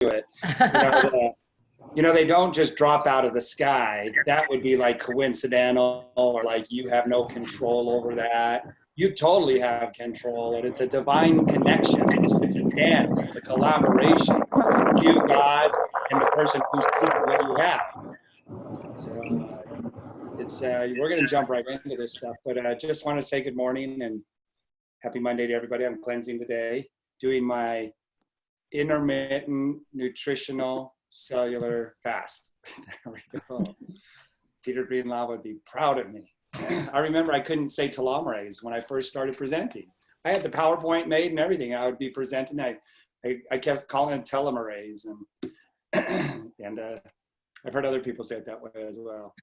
it. You know, they don't just drop out of the sky. That would be like coincidental, or like you have no control over that. You totally have control, and it's a divine connection. It's a dance. It's a collaboration. You, God, and the person who's keeping what you have. So it's we're going to jump right into this stuff, but just want to say good morning and happy Monday to everybody. I'm cleansing today, doing my intermittent nutritional cellular fast. There we go. Peter Greenlaw would be proud of me. I remember I couldn't say telomerase when I first started presenting. I had the PowerPoint made and everything. I would be presenting. I kept calling it telomerase, and I've heard other people say it that way as well,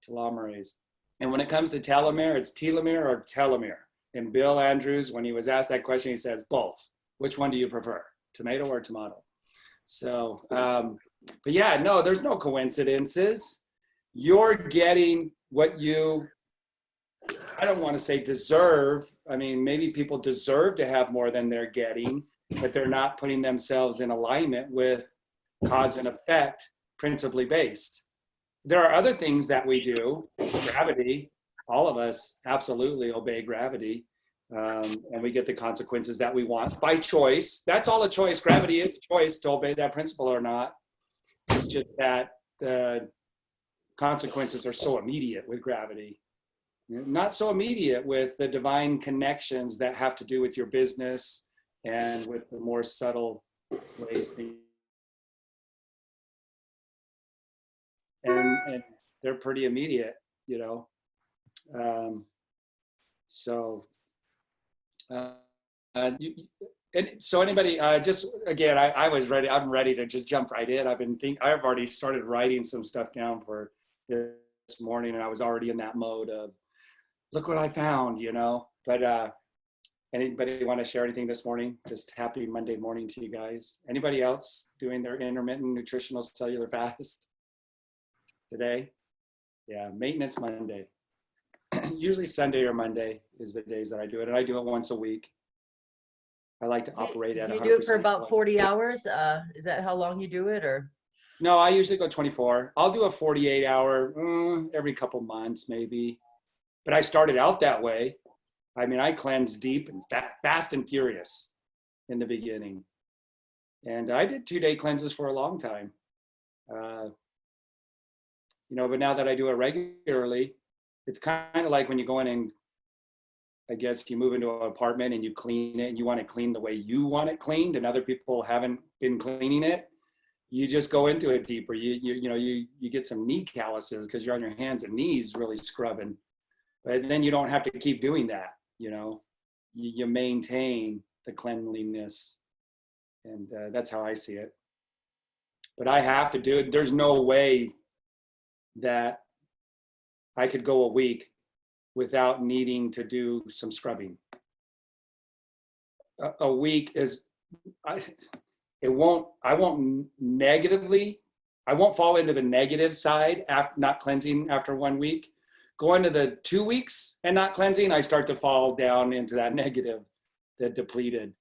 telomerase. And when it comes to telomere, it's telomere or telomere. And Bill Andrews, when he was asked that question, he says both. Which one do you prefer, tomato or tomato? So, but yeah, no, there's no coincidences. You're getting what you, I don't want to say deserve. I mean, maybe people deserve to have more than they're getting, but they're not putting themselves in alignment with cause and effect, principally based. There are other things that we do, gravity, all of us absolutely obey gravity, and we get the consequences that we want by choice. That's all a choice. Gravity is a choice to obey that principle or not. It's just that the consequences are so immediate with gravity. Not so immediate with the divine connections that have to do with your business and with the more subtle ways. And they're pretty immediate, you know. And so anybody, just again, I was ready. I'm ready to just jump right in. I've already started writing some stuff down for this morning, and I was already in that mode of, look what I found, you know. But anybody want to share anything this morning? Just happy Monday morning to you guys. Anybody else doing their intermittent nutritional cellular fast today? Yeah, maintenance Monday. Usually Sunday or Monday is the days that I do it, and I do it once a week. I like to operate at 100%. You do it for about 40 hours? Is that how long you do it, or? No, I usually go 24. I'll do a 48-hour every couple months, maybe. But I started out that way. I mean, I cleansed deep and fast and furious in the beginning. And I did 2-day cleanses for a long time. You know, but now that I do it regularly, it's kind of like when you go in and I guess you move into an apartment and you clean it and you want it cleaned the way you want it cleaned and other people haven't been cleaning it. You just go into it deeper. You get some knee calluses because you're on your hands and knees really scrubbing. But then you don't have to keep doing that, you know. You maintain the cleanliness, and that's how I see it. But I have to do it. There's no way that I could go a week without needing to do some scrubbing. A week is, I won't fall into the negative side after not cleansing after 1 week. Going to the 2 weeks and not cleansing, I start to fall down into that negative, the depleted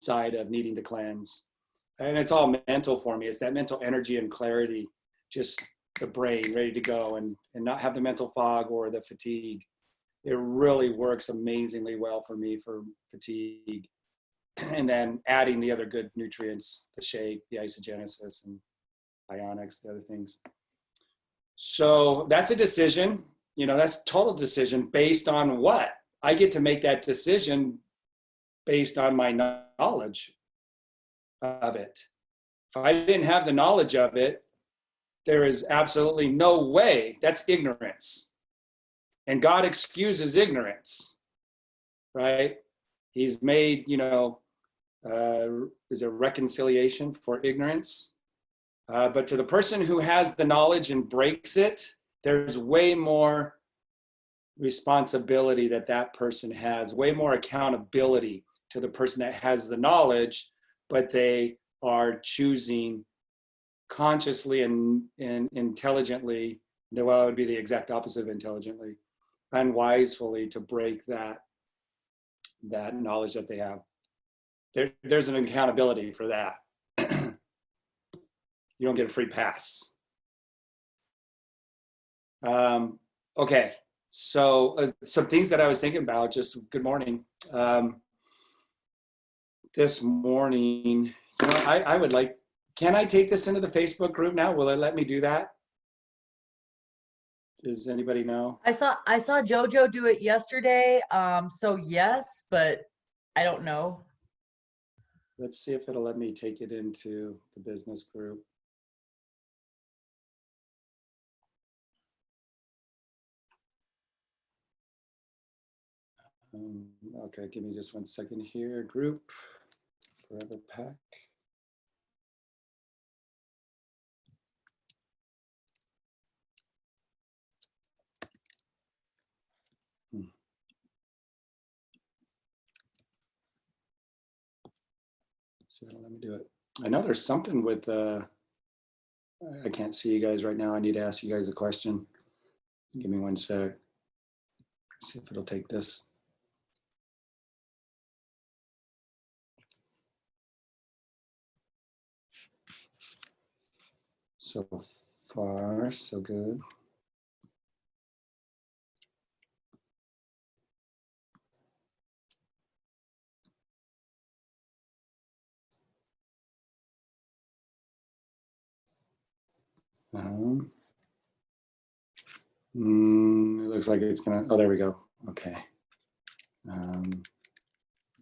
side of needing to cleanse. And it's all mental for me. It's that mental energy and clarity, just the brain ready to go and not have the mental fog or the fatigue. It really works amazingly well for me for fatigue. And then adding the other good nutrients, the shake, the isogenesis, and ionics, the other things. So that's a decision. You know, that's a total decision based on what? I get to make that decision based on my knowledge of it. If I didn't have the knowledge of it, there is absolutely no way. That's ignorance. And God excuses ignorance, right? He's made, you know, is a reconciliation for ignorance. But to the person who has the knowledge and breaks it, there's way more responsibility that person has, way more accountability to the person that has the knowledge, but they are choosing consciously and intelligently, well, it would be the exact opposite of intelligently, unwisely to break that knowledge that they have. There's an accountability for that. You don't get a free pass. Okay, so some things that I was thinking about, just good morning. This morning, you know, I would like, can I take this into the Facebook group now? Will it let me do that? Does anybody know? I saw Jojo do it yesterday. So yes, but I don't know. Let's see if it'll let me take it into the business group. Okay, give me just 1 second here. Group, Forever Pack. Let's see if it'll let me do it. I know there's something with, I can't see you guys right now. I need to ask you guys a question. Give me 1 sec. See if it'll take this. So far, so good. It looks like it's gonna, oh, there we go. Okay.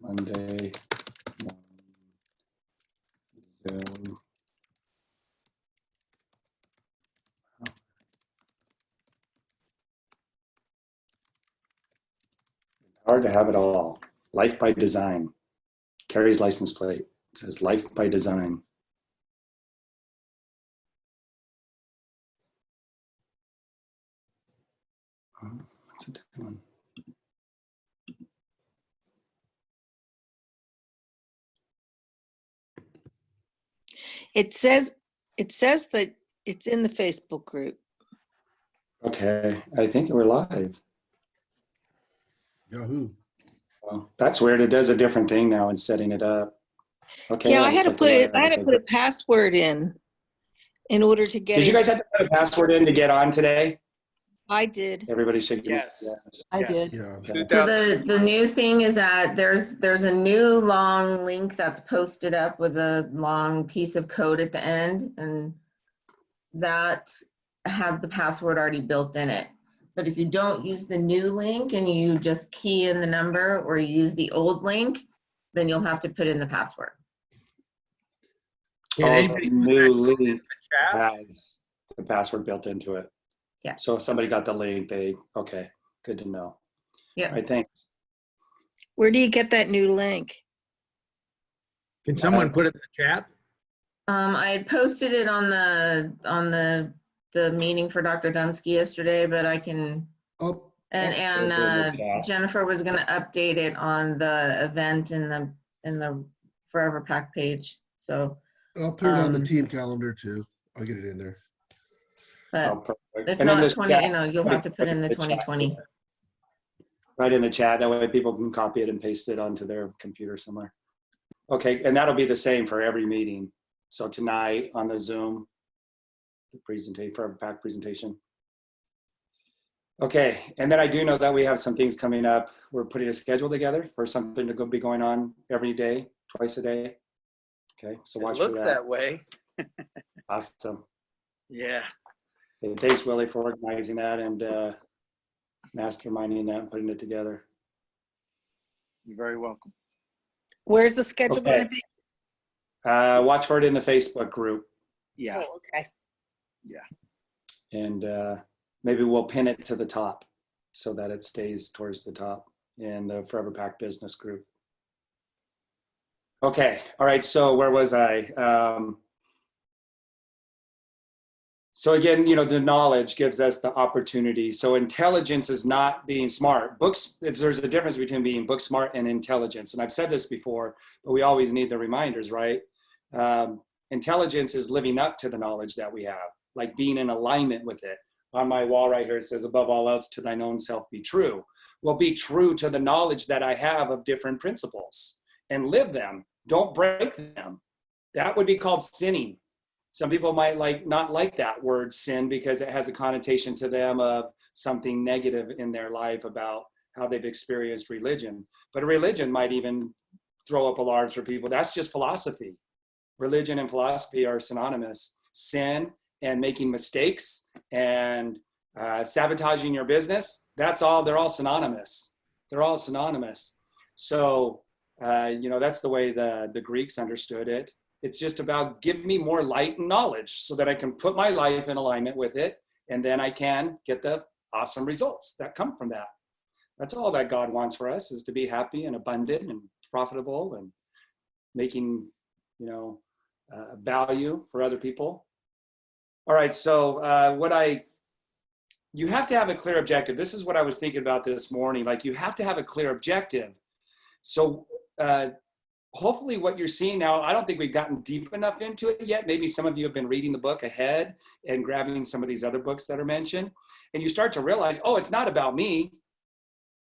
Monday, Zoom. Hard to have it all. Life by design. Carrie's license plate. It says life by design. What's it doing? It says that it's in the Facebook group. Okay, I think we're live. Yahoo. Well, that's weird. It does a different thing now in setting it up. Okay. Yeah, I had to put a password in order to get Did you in. guys have to put a password in to get on today? I did. Everybody should. Yes. I did. Yeah. Okay. So the new thing is that there's a new long link that's posted up with a long piece of code at the end, and that has the password already built in it. But if you don't use the new link and you just key in the number or you use the old link, then you'll have to put in the password. Can anybody The new link chat? has the password built into it. Yeah. So if somebody got the link, okay, good to know. Yeah. All right, thanks. Where do you get that new link? Can someone put it in the chat? I had posted it on the meeting for Dr. Dunsky yesterday, but I can, Oh, and Jennifer was gonna update it on the event in the Forever Pack page. So, I'll put it on the team calendar too. I'll get it in there. but Oh, perfect. if And in not this 20, chat, you'll have to put in the chat, 2020. Right in the chat. That way people can copy it and paste it onto their computer somewhere. Okay, and that'll be the same for every meeting. So tonight on the Zoom, the presentation, Forever Pack presentation. Okay, and then I do know that we have some things coming up. We're putting a schedule together for something to be going on every day, twice a day. Okay, so watch It looks for that. that way. Awesome. Yeah. Okay, thanks, Willie, for organizing that and masterminding that and putting it together. You're very welcome. Where's the schedule going to Okay. be? Watch for it in the Facebook group, Yeah. Oh, okay. and maybe we'll pin it to the top so that it stays towards the top in the Forever Pack business group. Okay, all right, so where was I? So again, you know, the knowledge gives us the opportunity. So intelligence is not being smart. There's a difference between being book smart and intelligence. And I've said this before, but we always need the reminders, right? Intelligence is living up to the knowledge that we have, like being in alignment with it. On my wall right here, it says, above all else, to thine own self be true. Well, be true to the knowledge that I have of different principles and live them. Don't break them. That would be called sinning. Some people might not like that word sin because it has a connotation to them of something negative in their life about how they've experienced religion. But a religion might even throw up alarms for people. That's just philosophy. Religion and philosophy are synonymous. Sin and making mistakes and sabotaging your business, they're all synonymous. They're all synonymous. So, that's the way the Greeks understood it. It's just about give me more light and knowledge so that I can put my life in alignment with it, and then I can get the awesome results that come from that. That's all that God wants for us, is to be happy and abundant and profitable and making, value for other people. All right, so you have to have a clear objective. This is what I was thinking about this morning. Like, you have to have a clear objective. So hopefully what you're seeing now, I don't think we've gotten deep enough into it yet. Maybe some of you have been reading the book ahead and grabbing some of these other books that are mentioned. And you start to realize, oh, it's not about me.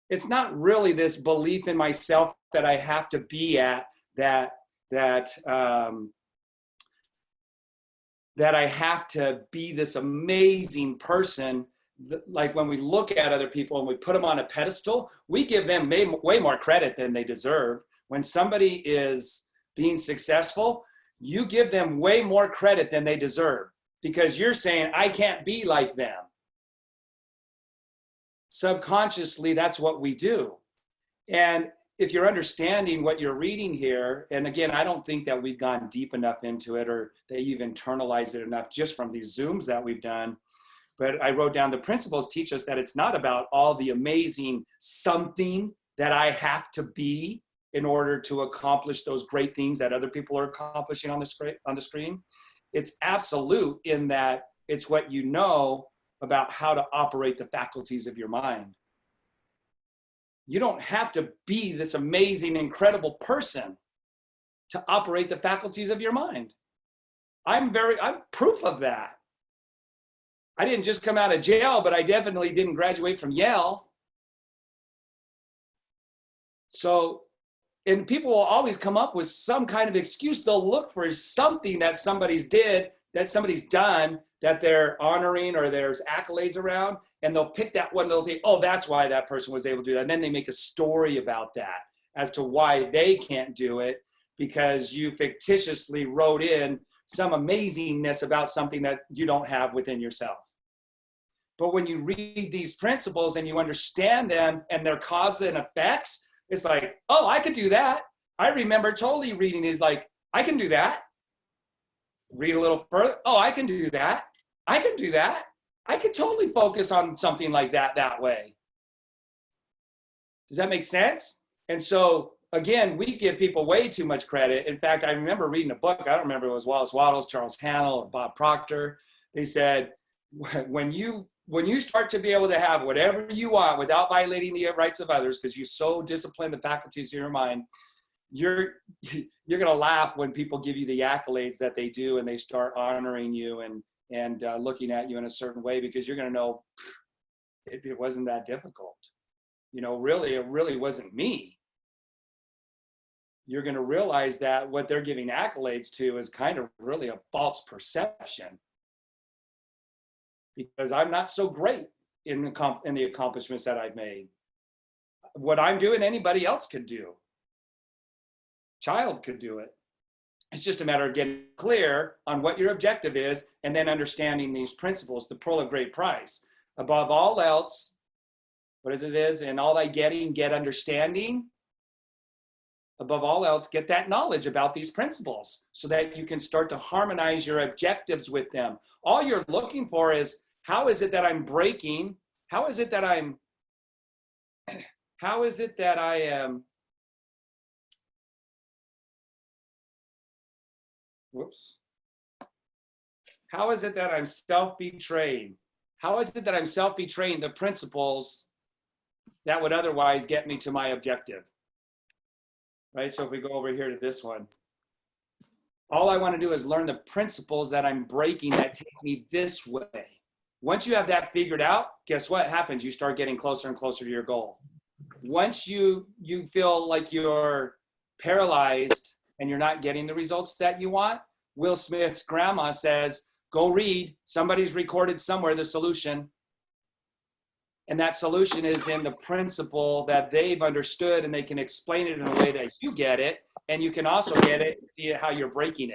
It's not really this belief in myself that I have to be at, that I have to be this amazing person. Like, when we look at other people and we put them on a pedestal, we give them way more credit than they deserve. When somebody is being successful, you give them way more credit than they deserve because you're saying, I can't be like them. Subconsciously, that's what we do. And if you're understanding what you're reading here, and again, I don't think that we've gone deep enough into it or that you've internalized it enough just from these Zooms that we've done. But I wrote down the principles teach us that it's not about all the amazing something that I have to be in order to accomplish those great things that other people are accomplishing on the screen. It's absolute in that it's what you know about how to operate the faculties of your mind. You don't have to be this amazing, incredible person to operate the faculties of your mind. I'm proof of that. I didn't just come out of jail, but I definitely didn't graduate from Yale. So, and people will always come up with some kind of excuse. They'll look for something that somebody's done, that they're honoring or there's accolades around, and they'll pick that one. They'll think, oh, that's why that person was able to do that. And then they make a story about that as to why they can't do it, because you fictitiously wrote in some amazingness about something that you don't have within yourself. But when you read these principles and you understand them and their cause and effects, it's like, oh, I could do that. I remember totally reading these, like, I can do that. Read a little further. Oh, I can do that. I can do that. I could totally focus on something like that way. Does that make sense? And so, again, we give people way too much credit. In fact, I remember reading a book. I don't remember if it was Wallace Wattles, Charles Hannell, or Bob Proctor. They said, when you start to be able to have whatever you want without violating the rights of others, because you so discipline the faculties of your mind, you're going to laugh when people give you the accolades that they do and they start honoring you and looking at you in a certain way, because you're going to know it wasn't that difficult. Really, it really wasn't me. You're going to realize that what they're giving accolades to is kind of really a false perception, because I'm not so great in the accomplishments that I've made. What I'm doing, anybody else could do. Child could do it. It's just a matter of getting clear on what your objective is and then understanding these principles, the pearl of great price. Above all else, what is it is, in all thy getting, get understanding. Above all else, get that knowledge about these principles so that you can start to harmonize your objectives with them. All you're looking for is, how is it that I'm breaking? How is it that I am, how is it that I'm self-betraying? How is it that I'm self-betraying the principles that would otherwise get me to my objective? Right, so if we go over here to this one, all I want to do is learn the principles that I'm breaking that take me this way. Once you have that figured out, guess what happens? You start getting closer and closer to your goal. Once you feel like you're paralyzed and you're not getting the results that you want, Will Smith's grandma says, go read, somebody's recorded somewhere the solution. And that solution is in the principle that they've understood, and they can explain it in a way that you get it. And you can also get it, see it, how you're breaking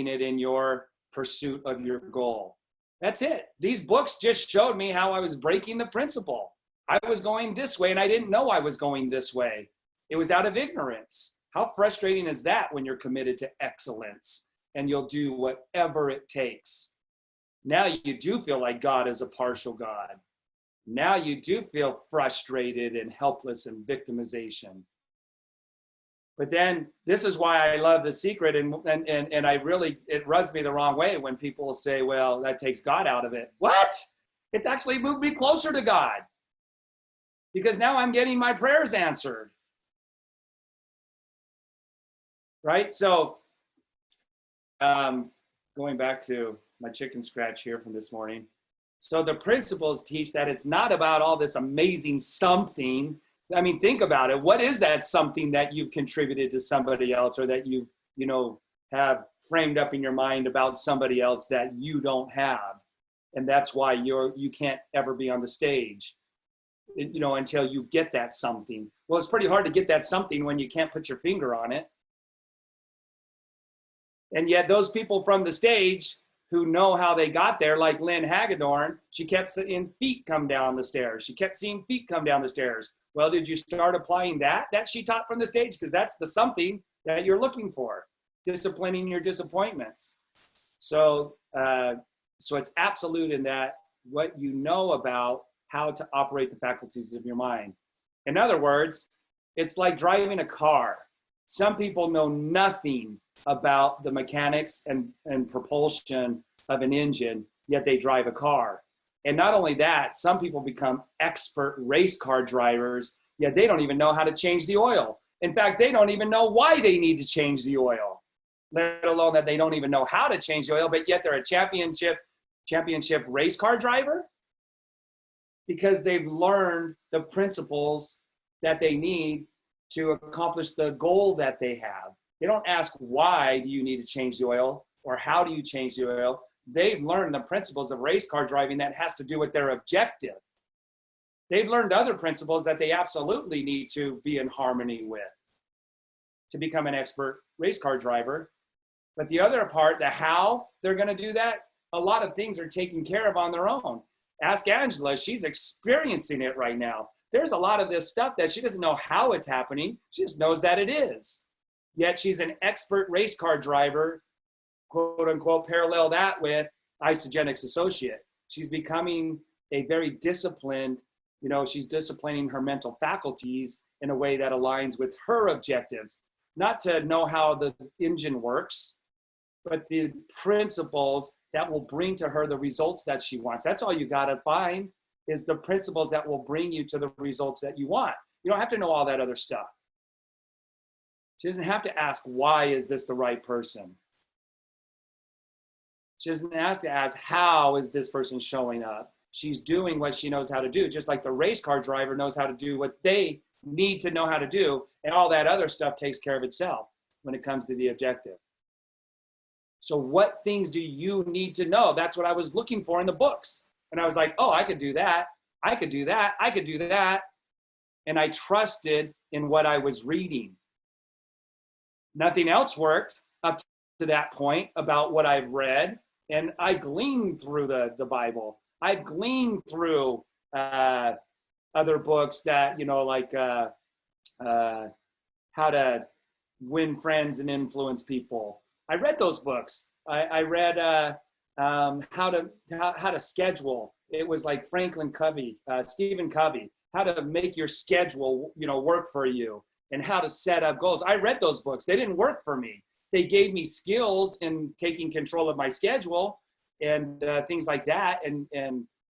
it in your pursuit of your goal. That's it. These books just showed me how I was breaking the principle. I was going this way and I didn't know I was going this way. It was out of ignorance. How frustrating is that when you're committed to excellence and you'll do whatever it takes? Now you do feel like God is a partial God. Now you do feel frustrated and helpless and victimization. But then this is why I love The Secret, and I really, it rubs me the wrong way when people say, well, that takes God out of it. What? It's actually moved me closer to God, because now I'm getting my prayers answered. Right? So going back to my chicken scratch here from this morning. So the principles teach that it's not about all this amazing something. I mean, think about it. What is that something that you've contributed to somebody else, or that you have framed up in your mind about somebody else that you don't have? And that's why you can't ever be on the stage, until you get that something. Well, it's pretty hard to get that something when you can't put your finger on it. And yet those people from the stage who know how they got there, like Lynn Hagedorn, she kept seeing feet come down the stairs. She kept seeing feet come down the stairs. Well, did you start applying that she taught from the stage? Because that's the something that you're looking for, disciplining your disappointments. So it's absolute in that what you know about how to operate the faculties of your mind. In other words, it's like driving a car. Some people know nothing about the mechanics and propulsion of an engine, yet they drive a car. And not only that, some people become expert race car drivers, yet they don't even know how to change the oil. In fact, they don't even know why they need to change the oil, let alone that they don't even know how to change the oil, but yet they're a championship race car driver, because they've learned the principles that they need to accomplish the goal that they have. They don't ask, why do you need to change the oil, or how do you change the oil? They've learned the principles of race car driving that has to do with their objective. They've learned other principles that they absolutely need to be in harmony with to become an expert race car driver. But the other part, the how they're going to do that, a lot of things are taken care of on their own. Ask Angela, she's experiencing it right now. There's a lot of this stuff that she doesn't know how it's happening. She just knows that it is. Yet she's an expert race car driver, quote unquote, parallel that with Isagenix Associate. She's becoming a very disciplined, she's disciplining her mental faculties in a way that aligns with her objectives. Not to know how the engine works, but the principles that will bring to her the results that she wants. That's all you got to find, is the principles that will bring you to the results that you want. You don't have to know all that other stuff. She doesn't have to ask, why is this the right person? She doesn't have to ask, how is this person showing up? She's doing what she knows how to do, just like the race car driver knows how to do what they need to know how to do, and all that other stuff takes care of itself when it comes to the objective. So what things do you need to know? That's what I was looking for in the books. And I was like, oh, I could do that. I could do that. I could do that. And I trusted in what I was reading. Nothing else worked up to that point about what I've read. And I gleaned through the Bible. I gleaned through other books that, like How to Win Friends and Influence People. I read those books. I read How to Schedule. It was like Franklin Covey, Stephen Covey, how to make your schedule, work for you, and how to set up goals. I read those books. They didn't work for me. They gave me skills in taking control of my schedule and things like that.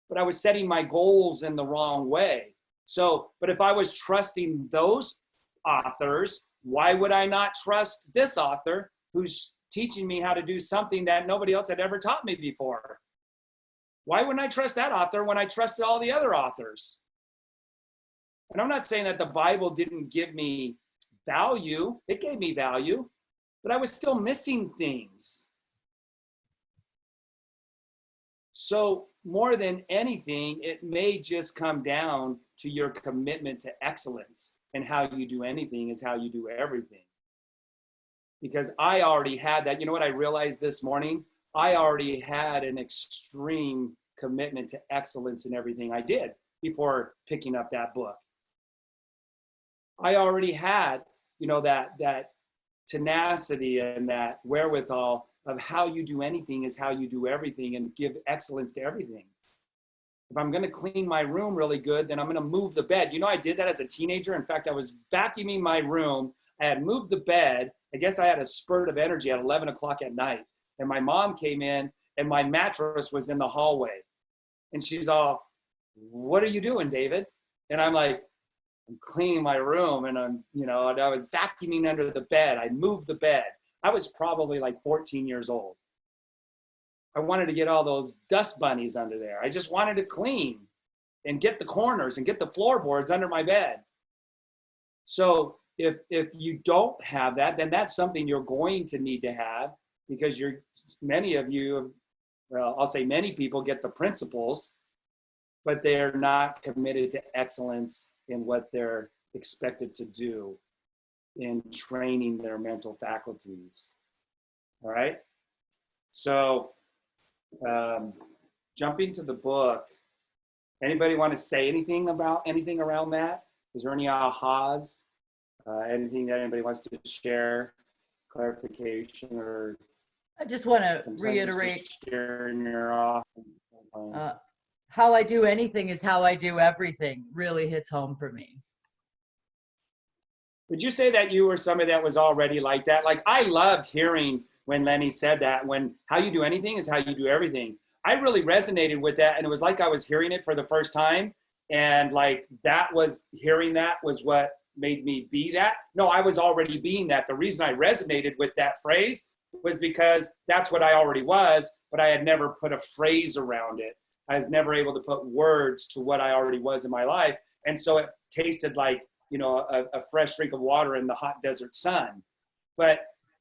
But I was setting my goals in the wrong way. So, but if I was trusting those authors, why would I not trust this author who's teaching me how to do something that nobody else had ever taught me before? Why wouldn't I trust that author when I trusted all the other authors? And I'm not saying that the Bible didn't give me value. It gave me value. but I was still missing things. So more than anything, it may just come down to your commitment to excellence, and how you do anything is how you do everything. Because I already had that. You know what I realized this morning? I already had an extreme commitment to excellence in everything I did before picking up that book. I already had, you know, that tenacity and that wherewithal of how you do anything is how you do everything, and give excellence to everything. If I'm going to clean my room really good, then I'm going to move the bed. You know, I did that as a teenager. In fact, I was vacuuming my room. I had moved the bed. I guess I had a spurt of energy at 11 o'clock at night. And my mom came in, and my mattress was in the hallway. And she's all, "What are you doing, David?" And I'm like, "I'm cleaning my room." And I'm, you know, and I was vacuuming under the bed. I moved the bed. I was probably like 14 years old. I wanted to get all those dust bunnies under there. I just wanted to clean and get the corners and get the floorboards under my bed. So if you don't have that, then that's something you're going to need to have, because many of you, well, I'll say many people get the principles, but they're not committed to excellence in what they're expected to do in training their mental faculties. All right. So jumping to the book, anybody want to say anything about anything around that? Is there any ahas? Anything that anybody wants to share, clarification, or I just want to sometimes reiterate just sharing your off? how I do anything is how I do everything really hits home for me. Would you say that you were somebody that was already like that? Like, I loved hearing when Lenny said that, when how you do anything is how you do everything. I really resonated with that, and it was like I was hearing it for the first time, and like hearing that was what made me be that. No, I was already being that. The reason I resonated with that phrase was because that's what I already was, but I had never put a phrase around it. I was never able to put words to what I already was in my life, and so it tasted like, you know, a fresh drink of water in the hot desert sun.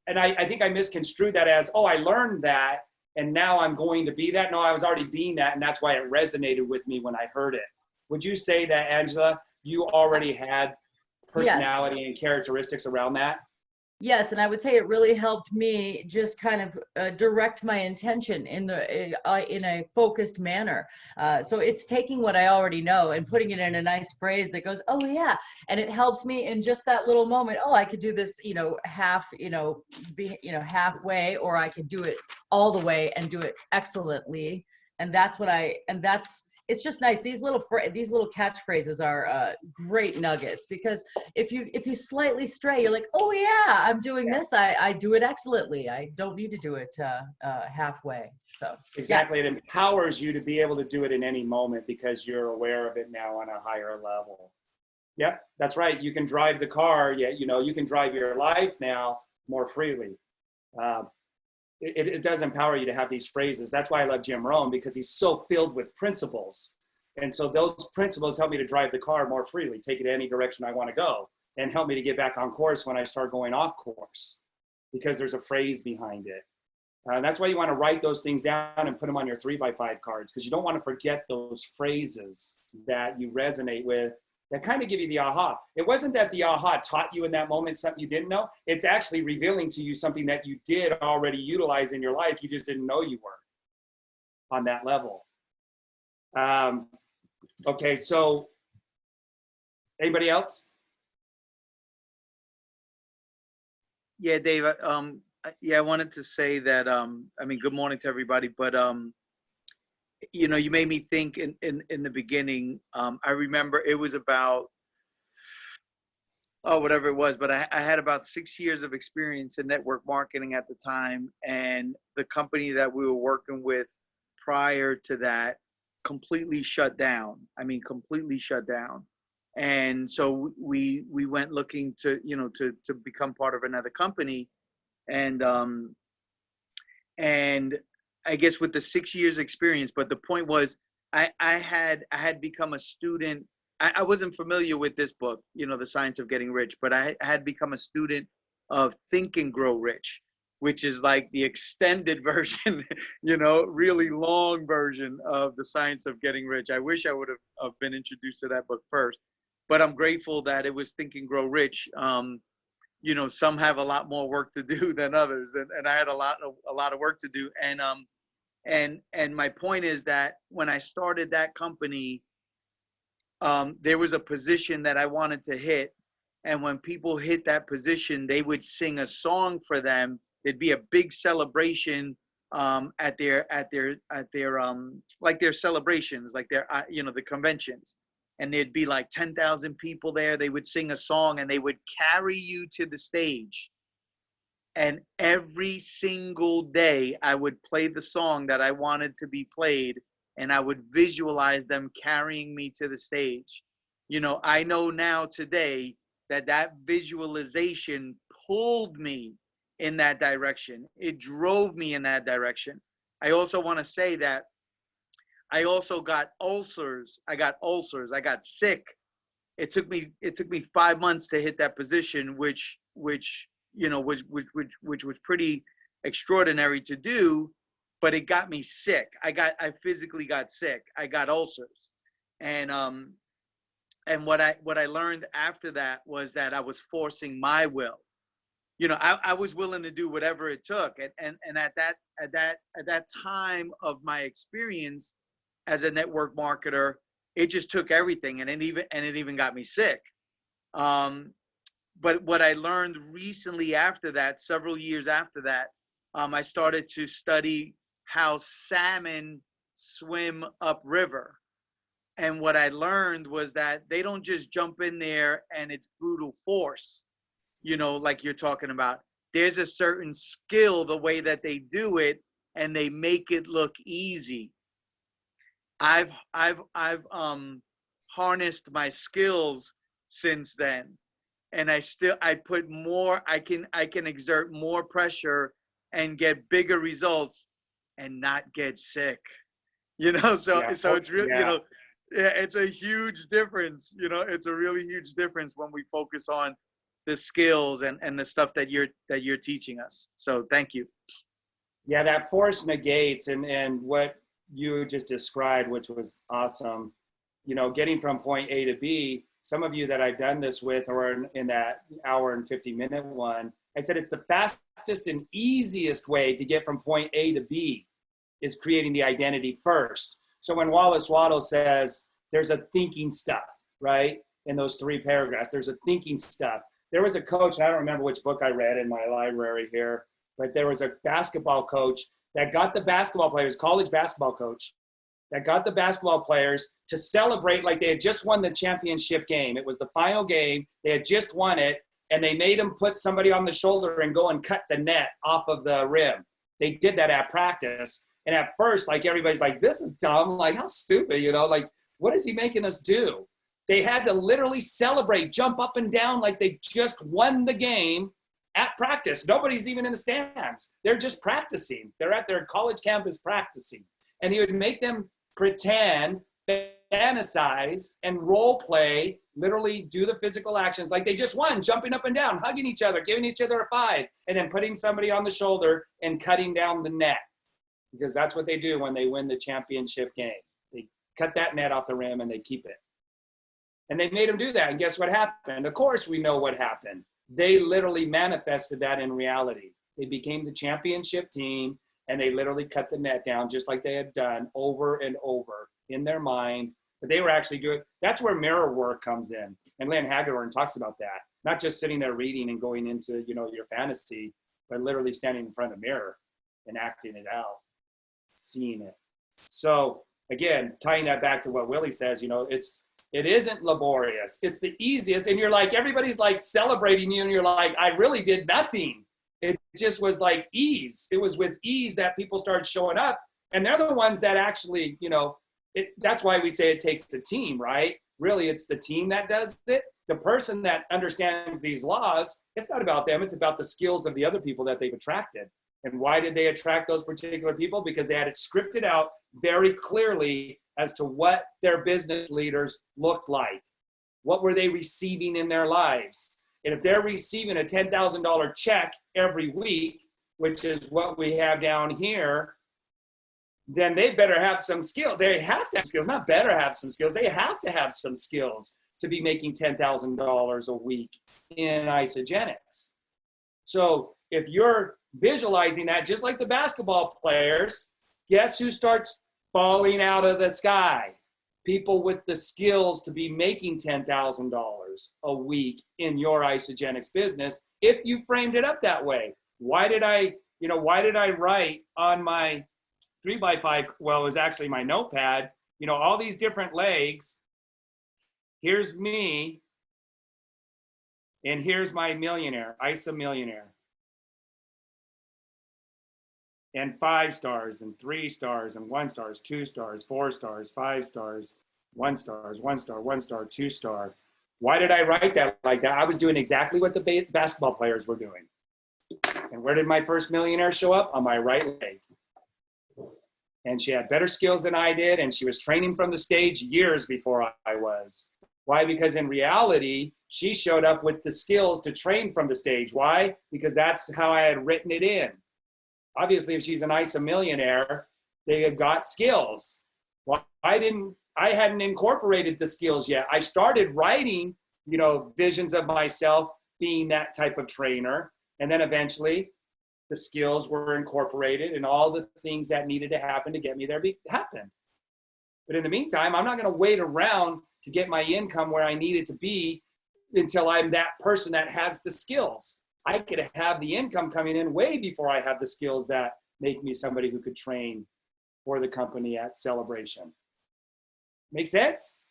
And I think I misconstrued that as, oh, I learned that, and now I'm going to be that. No, I was already being that, and that's why it resonated with me when I heard it. Would you say that, Angela, you already had personality and characteristics around that? Yes, and I would say it really helped me just kind of direct my intention in a focused manner. So it's taking what I already know and putting it in a nice phrase that goes, "Oh yeah," and it helps me in just that little moment. Oh, I could do this, halfway, or I could do it all the way and do it excellently. And it's just nice. These little catchphrases are great nuggets, because if you slightly stray, you're like, "Oh yeah, I'm doing this. I do it excellently. I don't need to do it halfway." So Exactly. yes. It empowers you to be able to do it in any moment because you're aware of it now on a higher level. Yep, that's right. You can drive the car. Yeah, you can drive your life now more freely. It does empower you to have these phrases. That's why I love Jim Rohn, because he's so filled with principles. And so those principles help me to drive the car more freely, take it any direction I want to go, and help me to get back on course when I start going off course, because there's a phrase behind it. That's why you want to write those things down and put them on your 3x5 cards, because you don't want to forget those phrases that you resonate with that kind of give you the aha. It wasn't that the aha taught you in that moment something you didn't know. It's actually revealing to you something that you did already utilize in your life. You just didn't know you were on that level. Okay, so anybody else? Yeah, Dave. I wanted to say that. Good morning to everybody. But you made me think in the beginning. I remember it was about whatever it was, but I had about 6 years of experience in network marketing at the time, and the company that we were working with prior to that completely shut down. Completely shut down. And so we went looking to become part of another company, and I guess with the 6 years experience. But the point was, I had become a student. I wasn't familiar with this book, The Science of Getting Rich, but I had become a student of Think and Grow Rich, which is like the extended version, you know, really long version of The Science of Getting Rich. I wish I would have been introduced to that book first, but I'm grateful that it was Think and Grow Rich. You know, some have a lot more work to do than others, and I had a lot of work to do. And my point is that when I started that company, there was a position that I wanted to hit, and when people hit that position, they would sing a song for them. There'd be a big celebration at their like their celebrations, like their you know, the conventions, and there'd be like 10,000 people there. They would sing a song and they would carry you to the stage. And every single day I would play the song that I wanted to be played, and I would visualize them carrying me to the stage. You know, I know now today that that visualization pulled me in that direction. It drove me in that direction. I also want to say that I also got ulcers. I got sick. It took me 5 months to hit that position, which you know was pretty extraordinary to do, but it got me sick. I physically got sick. I got ulcers. And what I learned after that was that I was forcing my will. You know, I was willing to do whatever it took. And at that time of my experience as a network marketer, it just took everything, and it even got me sick. But what I learned recently after that, several years after that, I started to study how salmon swim upriver. And what I learned was that they don't just jump in there and it's brute force, you know, like you're talking about. There's a certain skill, the way that they do it, and they make it look easy. I've harnessed my skills since then, and I put more. I can exert more pressure and get bigger results, and not get sick. You know, so it's really, you know, it's a huge difference. You know, it's a really huge difference when we focus on the skills and the stuff that you're teaching us. So thank you. Yeah, that force negates, and what you just described, which was awesome. You know, getting from point A to B, some of you that I've done this with, or in that hour and 50-minute one, I said it's the fastest and easiest way to get from point A to B is creating the identity first. So when Wallace Waddle says there's a thinking stuff, right? In those 3 paragraphs, there's a thinking stuff. There was a coach, and I don't remember which book I read in my library here, but there was a basketball coach that got the basketball players, college basketball coach, that got the basketball players to celebrate like they had just won the championship game. It was the final game. They had just won it, and they made them put somebody on the shoulder and go and cut the net off of the rim. They did that at practice. And at first, like, everybody's like, this is dumb. Like, how stupid, you know? Like, what is he making us do? They had to literally celebrate, jump up and down like they just won the game at practice. Nobody's even in the stands. They're just practicing. They're at their college campus practicing. And he would make them pretend, fantasize, and role play, literally do the physical actions like they just won, jumping up and down, hugging each other, giving each other a 5, and then putting somebody on the shoulder and cutting down the net. Because that's what they do when they win the championship game. They cut that net off the rim and they keep it. And they made them do that. And guess what happened? Of course, we know what happened. They literally manifested that in reality. They became the championship team, and they literally cut the net down just like they had done over and over in their mind. But they were actually doing, that's where mirror work comes in. And Lynn Hagedorn talks about that. Not just sitting there reading and going into, you know, your fantasy, but literally standing in front of the mirror and acting it out, seeing it. So again, tying that back to what Willie says, you know, it isn't laborious. It's the easiest. And you're like, everybody's like celebrating you, and you're like, I really did nothing. It just was like ease. It was with ease that people started showing up. And they're the ones that actually, you know, that's why we say it takes a team, right? Really, it's the team that does it. The person that understands these laws, it's not about them. It's about the skills of the other people that they've attracted. And why did they attract those particular people? Because they had it scripted out very clearly as to what their business leaders looked like. What were they receiving in their lives? And if they're receiving a $10,000 check every week, which is what we have down here, then they better have some skill. They have to have skills, not better have some skills. They have to have some skills to be making $10,000 a week in Isogenics. So if you're visualizing that, just like the basketball players, guess who starts falling out of the sky? People with the skills to be making $10,000 a week in your Isogenics business, if you framed it up that way. Why did I write on my 3x5, well, it was actually my notepad, all these different legs. Here's me, and here's my millionaire, ISA millionaire. And 5 stars, and 3 stars, and 1 stars, 2 stars, 4 stars, 5 stars, 1 stars, 1 star, 1 star, 2 star. Why did I write that like that? I was doing exactly what the basketball players were doing. And where did my first millionaire show up? On my right leg. And she had better skills than I did, and she was training from the stage years before I was. Why? Because in reality, she showed up with the skills to train from the stage. Why? Because that's how I had written it in. Obviously, if she's an ISA millionaire, they had got skills. Well, I hadn't incorporated the skills yet. I started writing, visions of myself being that type of trainer. And then eventually the skills were incorporated and all the things that needed to happen to get me there happened. But in the meantime, I'm not going to wait around to get my income where I need it to be until I'm that person that has the skills. I could have the income coming in way before I have the skills that make me somebody who could train for the company at Celebration. Make sense?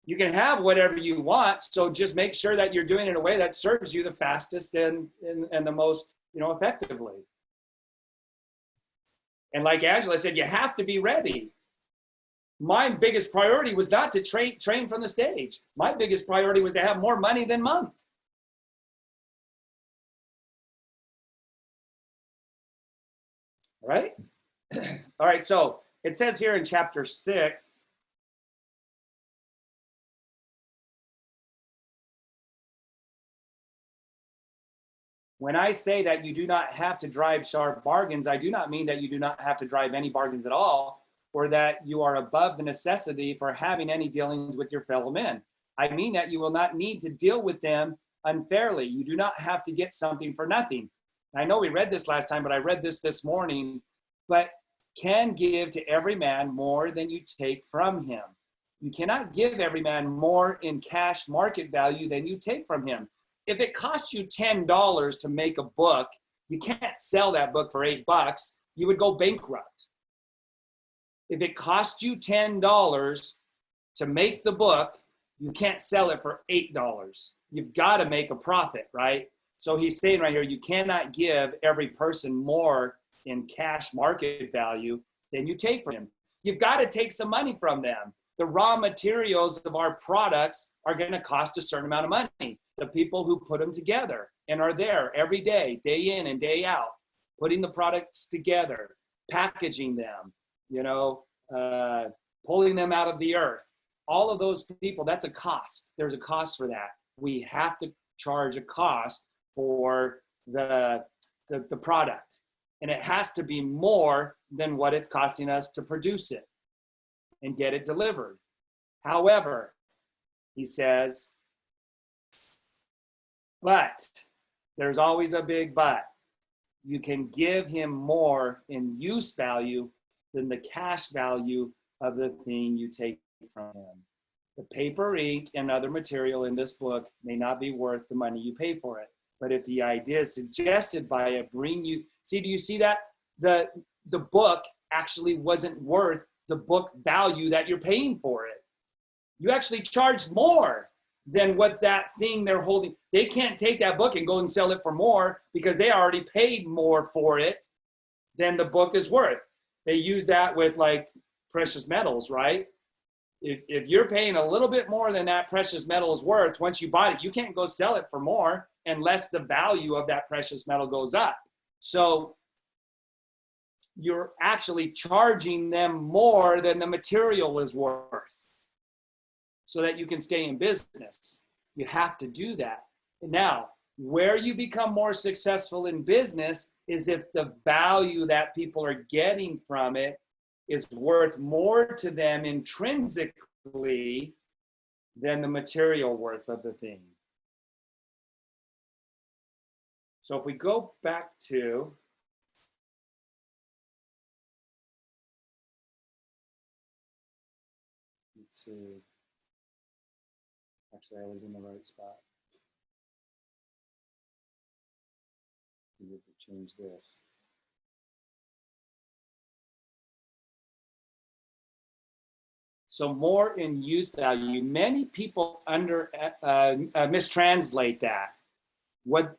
You can have whatever you want, so just make sure that you're doing it in a way that serves you the fastest and the most, effectively. And like Angela said, you have to be ready. My biggest priority was not to train from the stage. My biggest priority was to have more money than month. All right? All right, so it says here in chapter 6, when I say that you do not have to drive sharp bargains, I do not mean that you do not have to drive any bargains at all, or that you are above the necessity for having any dealings with your fellow men. I mean that you will not need to deal with them unfairly. You do not have to get something for nothing. I know we read this last time, but I read this morning, but can give to every man more than you take from him. You cannot give every man more in cash market value than you take from him. If it costs you $10 to make a book, you can't sell that book for $8. You would go bankrupt. If it costs you $10 to make the book, you can't sell it for $8. You've got to make a profit, right? So he's saying right here, you cannot give every person more in cash market value than you take from him. You've got to take some money from them. The raw materials of our products are going to cost a certain amount of money. The people who put them together and are there every day, day in and day out, putting the products together, packaging them, pulling them out of the earth. All of those people, that's a cost. There's a cost for that. We have to charge a cost for the product. And it has to be more than what it's costing us to produce it and get it delivered. However, he says, but there's always a big but. You can give him more in use value than the cash value of the thing you take from him. The paper, ink, and other material in this book may not be worth the money you pay for it. But if the idea suggested by it do you see that? The book actually wasn't worth the book value that you're paying for it. You actually charged more than what that thing they're holding. They can't take that book and go and sell it for more because they already paid more for it than the book is worth. They use that with like precious metals, right? If you're paying a little bit more than that precious metal is worth, once you bought it, you can't go sell it for more unless the value of that precious metal goes up. So you're actually charging them more than the material is worth so that you can stay in business. You have to do that. Now, where you become more successful in business is if the value that people are getting from it is worth more to them intrinsically than the material worth of the thing. So if we go back to, let's see, actually I was in the right spot. We need to change this. So more in use value. Many people mistranslate that. What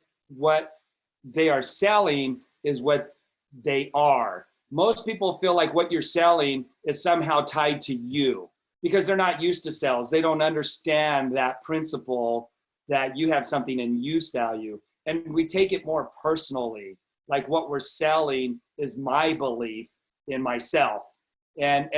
they are selling is what they are. Most people feel like what you're selling is somehow tied to you because they're not used to sales. They don't understand that principle that you have something in use value. And we take it more personally. Like what we're selling is my belief in myself. And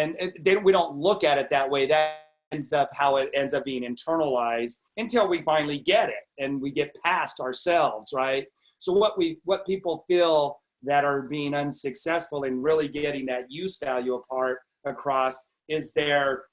we don't look at it that way. That ends up how it ends up being internalized until we finally get it and we get past ourselves, right? So what people feel that are being unsuccessful in really getting that use value across is their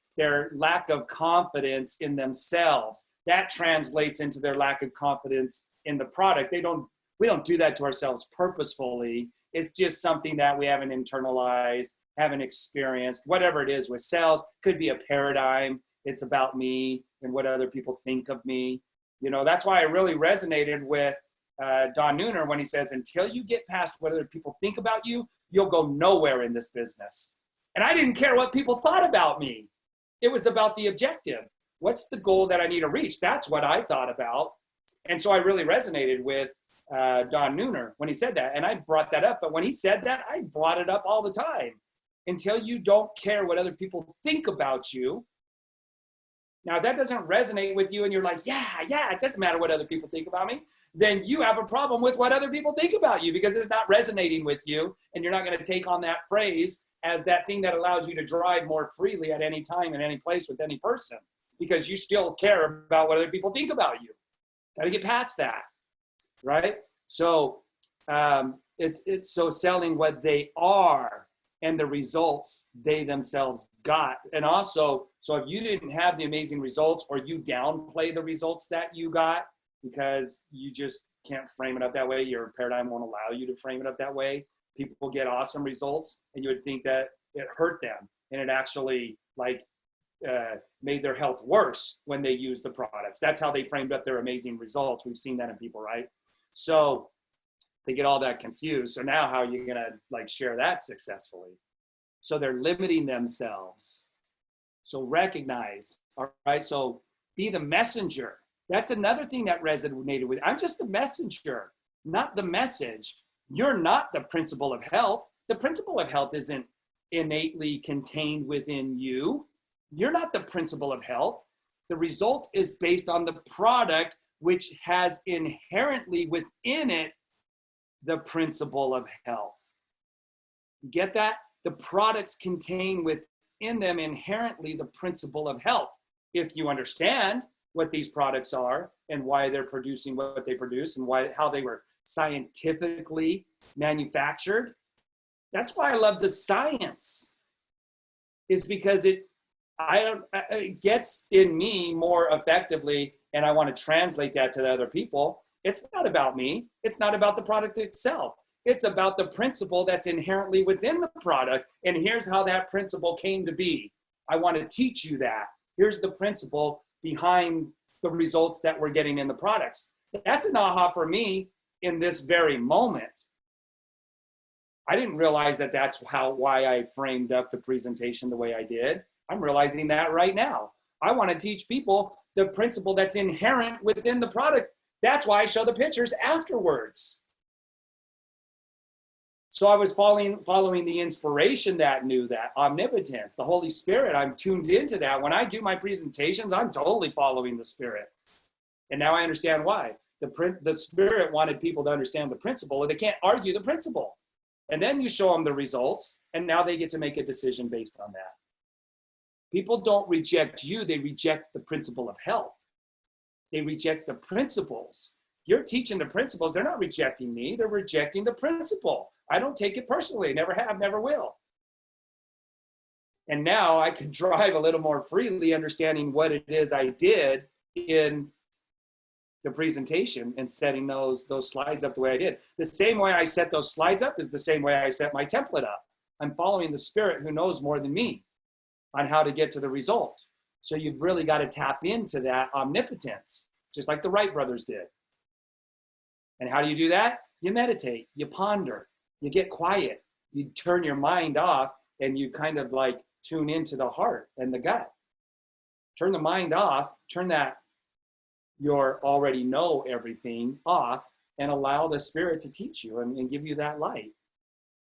lack of confidence in themselves. That translates into their lack of confidence in the product. We don't do that to ourselves purposefully. It's just something that we haven't internalized, haven't experienced, whatever it is with sales. Could be a paradigm. It's about me and what other people think of me. You know, that's why I really resonated with Don Nooner when he says, until you get past what other people think about you, you'll go nowhere in this business. And I didn't care what people thought about me. It was about the objective. What's the goal that I need to reach? That's what I thought about. And so I really resonated with Don Nooner when he said that. And I brought that up. But when he said that, I brought it up all the time. Until you don't care what other people think about you. Now, if that doesn't resonate with you and you're like, yeah, it doesn't matter what other people think about me, then you have a problem with what other people think about you because it's not resonating with you and you're not going to take on that phrase as that thing that allows you to drive more freely at any time in any place with any person because you still care about what other people think about you. Got to get past that, right? So it's so selling what they are and the results they themselves got. And also, so if you didn't have the amazing results or you downplay the results that you got because you just can't frame it up that way, your paradigm won't allow you to frame it up that way. People get awesome results and you would think that it hurt them and it actually made their health worse when they use the products. That's how they framed up their amazing results. We've seen that in people, right? So they get all that confused. So now how are you gonna share that successfully? So they're limiting themselves. So recognize, all right? So be the messenger. That's another thing that resonated with. I'm just the messenger, not the message. You're not the principle of health. The principle of health isn't innately contained within you. You're not the principle of health. The result is based on the product, which has inherently within it the principle of health. You get that? The products contain within them inherently the principle of health. If you understand what these products are and why they're producing what they produce and how they were scientifically manufactured, that's why I love the science, is because it gets in me more effectively and I want to translate that to the other people. It's not about me. It's not about the product itself. It's about the principle that's inherently within the product. And here's how that principle came to be. I want to teach you that. Here's the principle behind the results that we're getting in the products. That's an aha for me in this very moment. I didn't realize that that's why I framed up the presentation the way I did. I'm realizing that right now. I want to teach people the principle that's inherent within the product. That's why I show the pictures afterwards. So I was following the inspiration that knew that, omnipotence, the Holy Spirit. I'm tuned into that. When I do my presentations, I'm totally following the Spirit. And now I understand why. The Spirit wanted people to understand the principle, and they can't argue the principle. And then you show them the results, and now they get to make a decision based on that. People don't reject you, they reject the principle of health. They reject the principles. You're teaching the principles. They're not rejecting me. They're rejecting the principle. I don't take it personally. Never have, never will. And now I can drive a little more freely, understanding what it is I did in the presentation and setting those slides up the way I did. The same way I set those slides up is the same way I set my template up. I'm following the Spirit who knows more than me on how to get to the result. So you've really got to tap into that omnipotence, just like the Wright brothers did. And how do you do that? You meditate, you ponder, you get quiet, you turn your mind off, and you kind of like tune into the heart and the gut. Turn the mind off, turn that your already know everything off, and allow the Spirit to teach you and give you that light.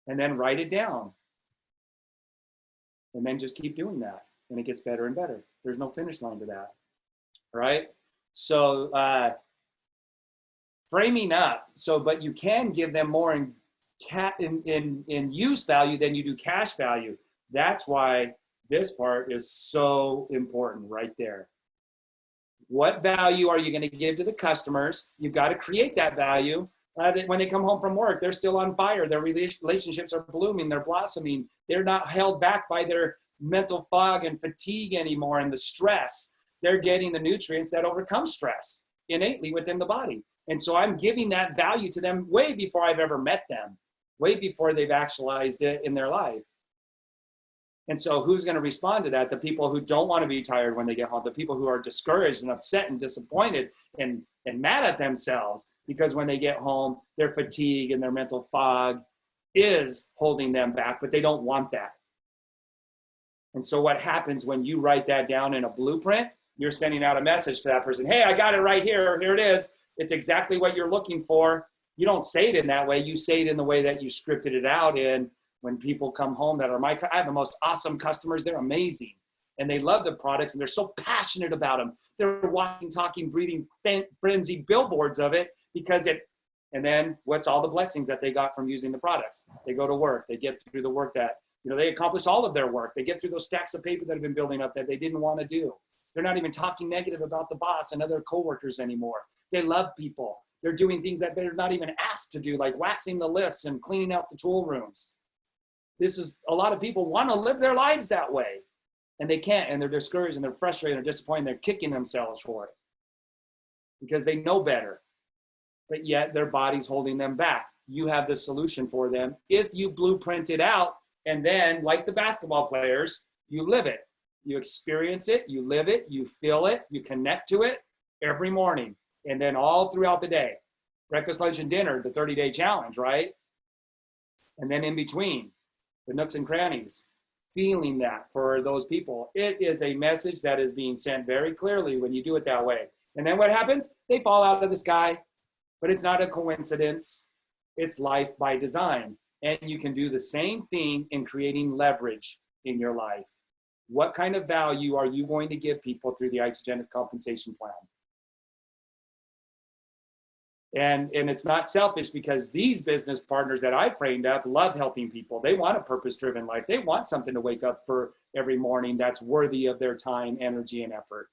And then write it down. And then just keep doing that. And it gets better and better. There's no finish line to that. All right? So framing up. So, but you can give them more in use value than you do cash value. That's why this part is so important right there. What value are you going to give to the customers? You've got to create that value. When they come home from work, they're still on fire. Their relationships are blooming. They're blossoming. They're not held back by their mental fog and fatigue anymore and the stress. They're getting the nutrients that overcome stress innately within the body. And so I'm giving that value to them way before I've ever met them, way before they've actualized it in their life. And so who's going to respond to that? The people who don't want to be tired when they get home, the people who are discouraged and upset and disappointed and mad at themselves because when they get home, their fatigue and their mental fog is holding them back, but they don't want that. And so what happens when you write that down in a blueprint, you're sending out a message to that person. Hey, I got it right here. Here it is. It's exactly what you're looking for. You don't say it in that way. You say it in the way that you scripted it out in. When people come home that are I have the most awesome customers. They're amazing. And they love the products and they're so passionate about them. They're walking, talking, breathing, frenzied billboards of it because and then what's all the blessings that they got from using the products? They go to work. They get through the work that, they accomplish all of their work. They get through those stacks of paper that have been building up that they didn't want to do. They're not even talking negative about the boss and other coworkers anymore. They love people. They're doing things that they're not even asked to do, like waxing the lifts and cleaning out the tool rooms. This is, a lot of people want to live their lives that way and they can't, and they're discouraged and they're frustrated and disappointed. They're kicking themselves for it because they know better, but yet their body's holding them back. You have the solution for them if you blueprint it out, and then like the basketball players, you live it, you experience it, you live it, you feel it, you connect to it every morning, and then all throughout the day. Breakfast, lunch, and dinner, the 30-day challenge, right? And then in between, the nooks and crannies, feeling that for those people. It is a message that is being sent very clearly when you do it that way. And then what happens? They fall out of the sky, but it's not a coincidence. It's life by design. And you can do the same thing in creating leverage in your life. What kind of value are you going to give people through the Isagenix compensation plan? And it's not selfish because these business partners that I framed up love helping people. They want a purpose-driven life. They want something to wake up for every morning that's worthy of their time, energy, and effort,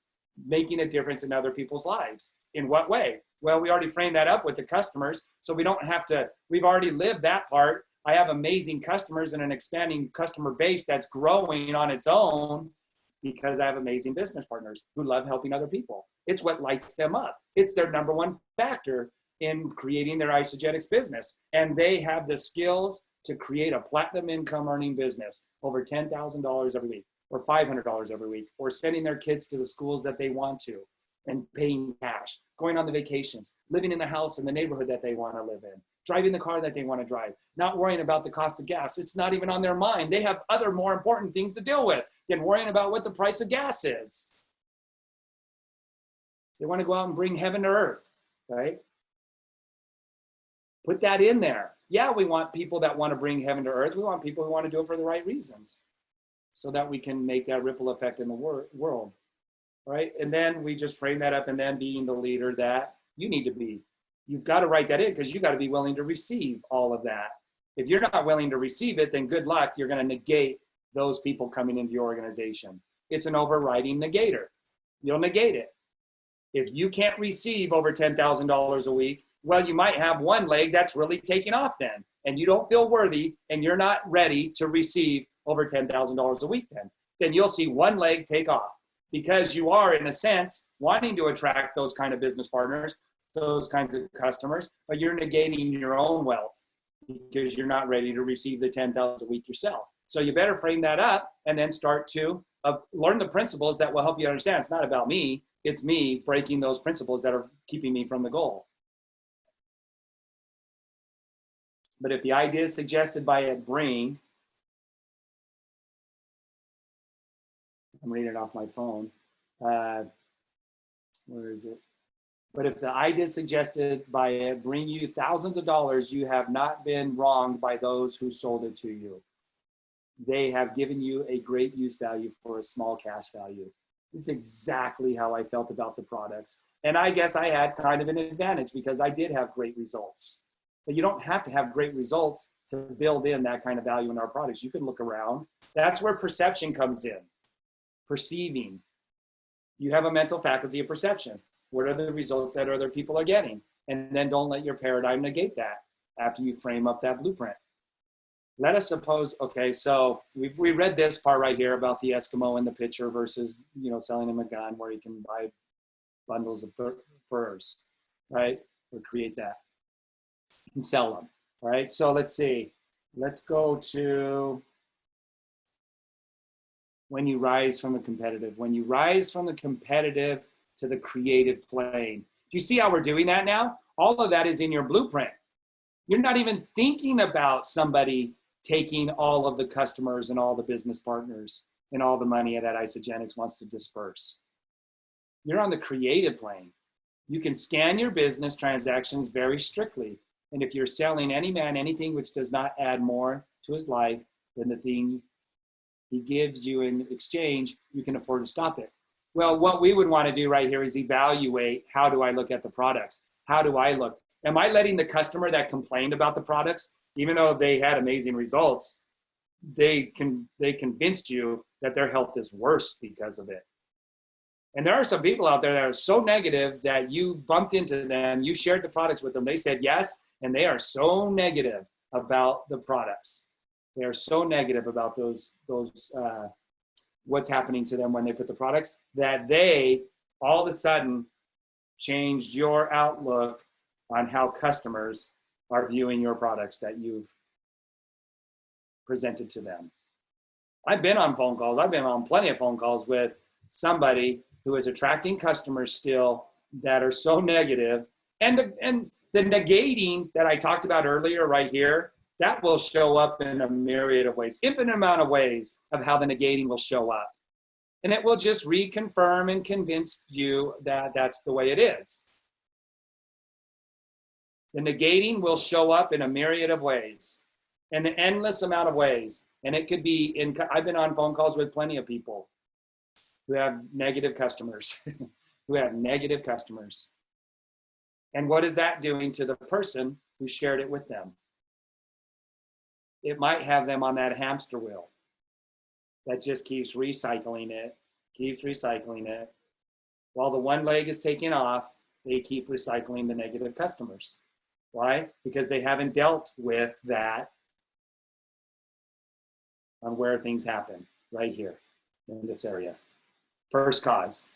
making a difference in other people's lives. In what way? Well, we already framed that up with the customers, so we don't have to, we've already lived that part. I have amazing customers and an expanding customer base that's growing on its own because I have amazing business partners who love helping other people. It's what lights them up. It's their number one factor in creating their Isagenix business. And they have the skills to create a platinum income earning business, over $10,000 every week, or $500 every week, or sending their kids to the schools that they want to, and paying cash, going on the vacations, living in the house in the neighborhood that they want to live in, driving the car that they want to drive, not worrying about the cost of gas. It's not even on their mind. They have other more important things to deal with than worrying about what the price of gas is. They want to go out and bring heaven to earth, right? Put that in there. Yeah, we want people that want to bring heaven to earth. We want people who want to do it for the right reasons so that we can make that ripple effect in the world, right? And then we just frame that up, and then being the leader that you need to be. You've got to write that in because you got to be willing to receive all of that. If you're not willing to receive it, then good luck. You're going to negate those people coming into your organization. It's an overriding negator. You'll negate it. If you can't receive over $10,000 a week, well, you might have one leg that's really taking off then, and you don't feel worthy and you're not ready to receive over $10,000 a week then you'll see one leg take off because you are, in a sense, wanting to attract those kind of business partners, those kinds of customers, but you're negating your own wealth because you're not ready to receive the $10,000 a week yourself. So you better frame that up and then start to learn the principles that will help you understand. It's not about me. It's me breaking those principles that are keeping me from the goal. But if the idea is suggested by a bring, I'm reading it off my phone. Where is it? But if the idea is suggested by it bring you thousands of dollars, you have not been wronged by those who sold it to you. They have given you a great use value for a small cash value. It's exactly how I felt about the products. And I guess I had kind of an advantage because I did have great results. But you don't have to have great results to build in that kind of value in our products. You can look around. That's where perception comes in. Perceiving. You have a mental faculty of perception. What are the results that other people are getting? And then don't let your paradigm negate that after you frame up that blueprint. Let us suppose, okay, so we read this part right here about the Eskimo in the picture versus, selling him a gun where he can buy bundles of furs, right? Or create that and sell them, all right? So let's see. Let's go to when you rise from the competitive. When you rise from the competitive to the creative plane. Do you see how we're doing that now? All of that is in your blueprint. You're not even thinking about somebody taking all of the customers and all the business partners and all the money that Isagenix wants to disperse. You're on the creative plane. You can scan your business transactions very strictly. And if you're selling any man anything which does not add more to his life than the thing he gives you in exchange, you can afford to stop it. Well, what we would want to do right here is evaluate, how do I look at the products? How do I look? Am I letting the customer that complained about the products, even though they had amazing results, they convinced you that their health is worse because of it? And there are some people out there that are so negative that you bumped into them, you shared the products with them, they said yes, and they are so negative about the products. They are so negative about those what's happening to them when they put the products, that they all of a sudden changed your outlook on how customers are viewing your products that you've presented to them. I've been on phone calls. I've been on plenty of phone calls with somebody who is attracting customers still that are so negative. And the negating that I talked about earlier right here, that will show up in a myriad of ways, infinite amount of ways of how the negating will show up. And it will just reconfirm and convince you that that's the way it is. The negating will show up in a myriad of ways, an endless amount of ways. And it could be I've been on phone calls with plenty of people who have negative customers, who have negative customers. And what is that doing to the person who shared it with them? It might have them on that hamster wheel that just keeps recycling it. While the one leg is taking off, they keep recycling the negative customers. Why? Because they haven't dealt with that on where things happen, right here in this area. First cause.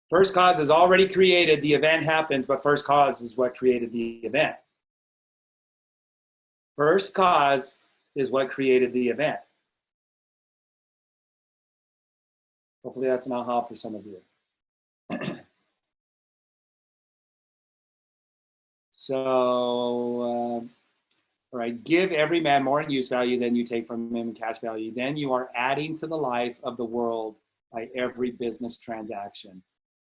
First cause is already created, the event happens, but first cause is what created the event. First cause is what created the event. Hopefully that's an aha for some of you. So, all right, give every man more in use value than you take from him in cash value. Then you are adding to the life of the world by every business transaction.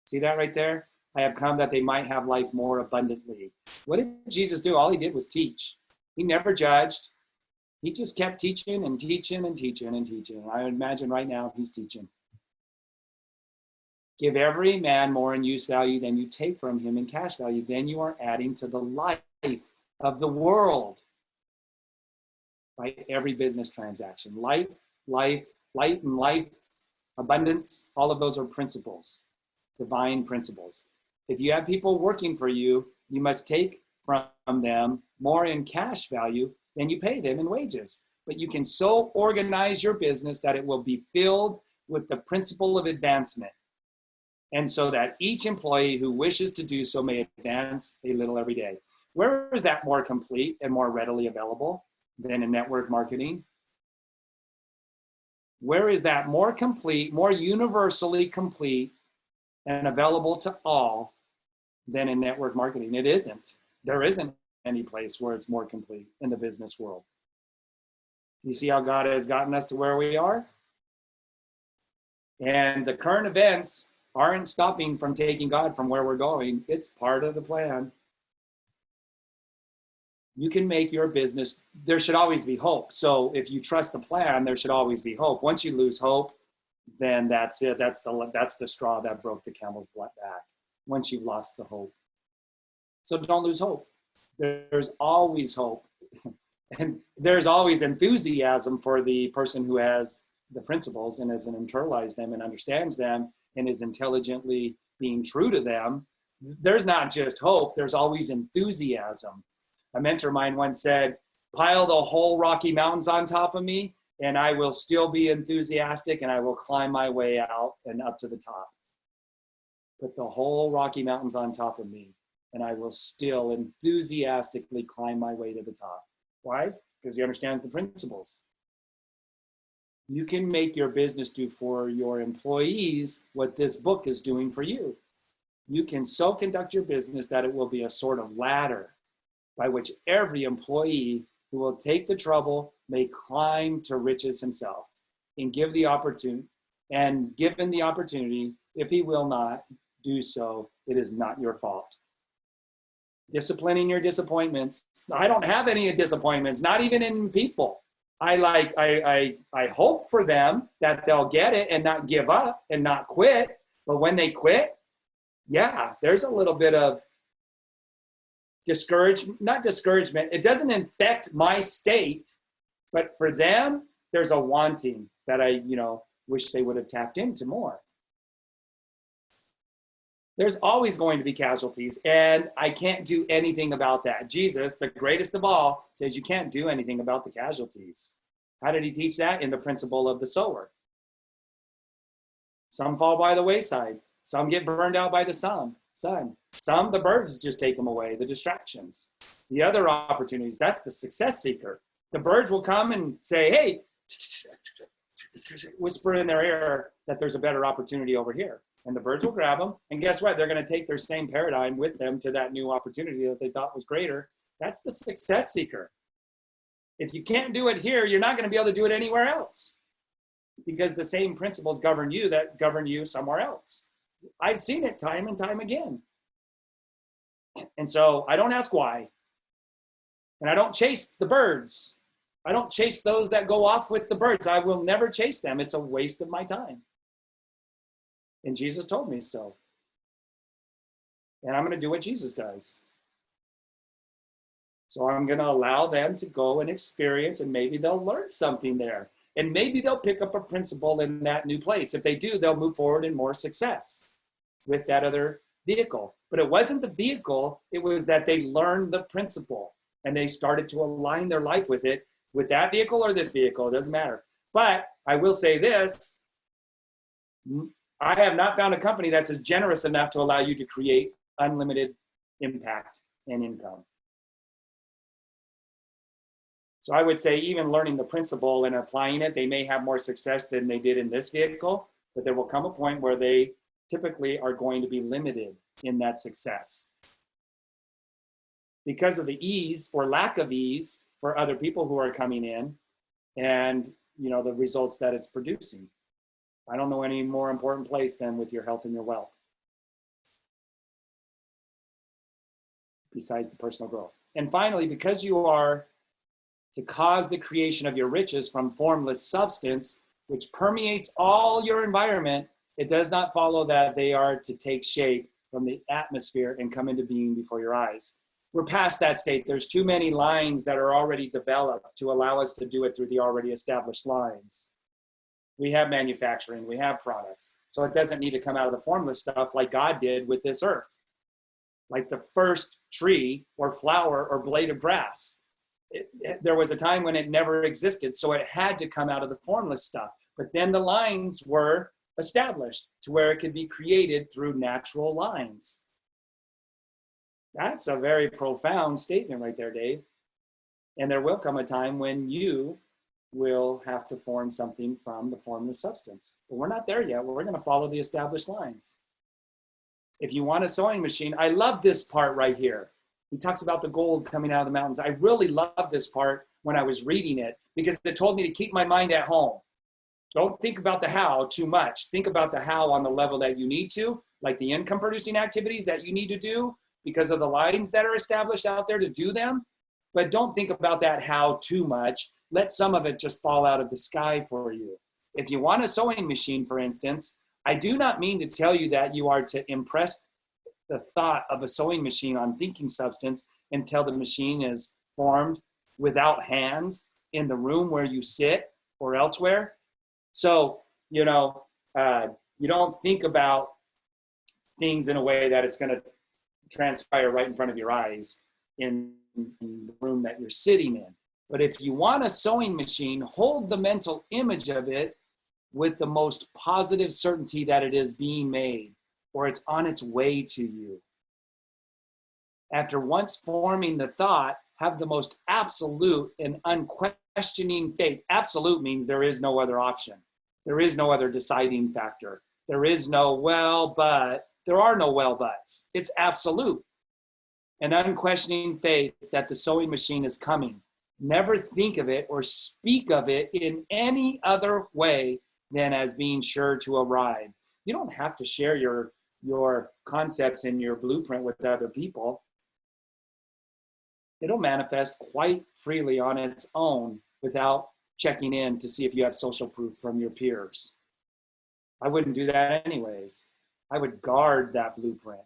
See that right there? I have come that they might have life more abundantly. What did Jesus do? All he did was teach. He never judged. He just kept teaching and teaching and teaching and teaching. I imagine right now he's teaching. Give every man more in use value than you take from him in cash value. Then you are adding to the life of the world by every business transaction. Light and life, abundance, all of those are principles. divine principles. If you have people working for you, you must take from them more in cash value than you pay them in wages. But you can so organize your business that it will be filled with the principle of advancement. And so that each employee who wishes to do so may advance a little every day. Where is that more complete and more readily available than in network marketing? Where is that more complete, more universally complete and available to all than in network marketing? It isn't. There isn't any place where it's more complete in the business world. Do you see how God has gotten us to where we are? And the current events aren't stopping from taking God from where we're going. It's part of the plan. You can make your business, there should always be hope. So if you trust the plan, there should always be hope. Once you lose hope, then that's it. That's the straw that broke the camel's back. Once you've lost the hope. So don't lose hope. There's always hope. And there's always enthusiasm for the person who has the principles and has internalized them and understands them and is intelligently being true to them. There's not just hope, there's always enthusiasm. A mentor of mine once said, pile the whole Rocky Mountains on top of me and I will still be enthusiastic and I will climb my way out and up to the top. Put the whole Rocky Mountains on top of me and I will still enthusiastically climb my way to the top. Why? Because he understands the principles. You can make your business do for your employees what this book is doing for you. You can so conduct your business that it will be a sort of ladder by which every employee who will take the trouble may climb to riches himself and give the opportunity, and given the opportunity, if he will not do so, it is not your fault. Disciplining your disappointments. I don't have any disappointments, not even in people. I hope for them that they'll get it and not give up and not quit. But when they quit, yeah, there's a little bit of not discouragement. It doesn't infect my state, but for them, there's a wanting that I, wish they would have tapped into more. There's always going to be casualties, and I can't do anything about that. Jesus, the greatest of all, says you can't do anything about the casualties. How did he teach that? In the principle of the sower. Some fall by the wayside. Some get burned out by the sun. Some, the birds just take them away, the distractions. The other opportunities, that's the success seeker. The birds will come and say, hey, whisper in their ear that there's a better opportunity over here. And the birds will grab them. And guess what? They're going to take their same paradigm with them to that new opportunity that they thought was greater. That's the success seeker. If you can't do it here, you're not going to be able to do it anywhere else. Because the same principles govern you that govern you somewhere else. I've seen it time and time again. And so I don't ask why. And I don't chase the birds. I don't chase those that go off with the birds. I will never chase them. It's a waste of my time. And Jesus told me so. And I'm going to do what Jesus does. So I'm going to allow them to go and experience, and maybe they'll learn something there. And maybe they'll pick up a principle in that new place. If they do, they'll move forward in more success with that other vehicle. But it wasn't the vehicle, it was that they learned the principle and they started to align their life with it, with that vehicle or this vehicle, it doesn't matter. But I will say this, I have not found a company that's as generous enough to allow you to create unlimited impact and income. So I would say even learning the principle and applying it, they may have more success than they did in this vehicle, but there will come a point where they typically are going to be limited in that success because of the ease or lack of ease for other people who are coming in and the results that it's producing. I don't know any more important place than with your health and your wealth, besides the personal growth. And finally, because you are to cause the creation of your riches from formless substance, which permeates all your environment, it does not follow that they are to take shape from the atmosphere and come into being before your eyes. We're past that state. There's too many lines that are already developed to allow us to do it through the already established lines. We have manufacturing, we have products. So it doesn't need to come out of the formless stuff like God did with this earth. Like the first tree or flower or blade of grass. There was a time when it never existed, so it had to come out of the formless stuff. But then the lines were established to where it could be created through natural lines. That's a very profound statement right there, Dave. And there will come a time when you will have to form something from the formless substance. But we're not there yet. We're going to follow the established lines. If you want a sewing machine, I love this part right here. He talks about the gold coming out of the mountains. I really love this part when I was reading it because it told me to keep my mind at home. Don't think about the how too much. Think about the how on the level that you need to, like the income producing activities that you need to do because of the lines that are established out there to do them. But don't think about that how too much. Let some of it just fall out of the sky for you. If you want a sewing machine, for instance, I do not mean to tell you that you are to impress the thought of a sewing machine on thinking substance until the machine is formed without hands in the room where you sit or elsewhere. So, you don't think about things in a way that it's going to transpire right in front of your eyes in the room that you're sitting in. But if you want a sewing machine, hold the mental image of it with the most positive certainty that it is being made or it's on its way to you. After once forming the thought, have the most absolute and unquestioning faith. Absolute means there is no other option. There is no other deciding factor. There is no well, but. There are no well buts. It's absolute. An unquestioning faith that the sewing machine is coming. Never think of it or speak of it in any other way than as being sure to arrive. You don't have to share your concepts and your blueprint with other people. It'll manifest quite freely on its own without checking in to see if you have social proof from your peers. I wouldn't do that anyways. I would guard that blueprint.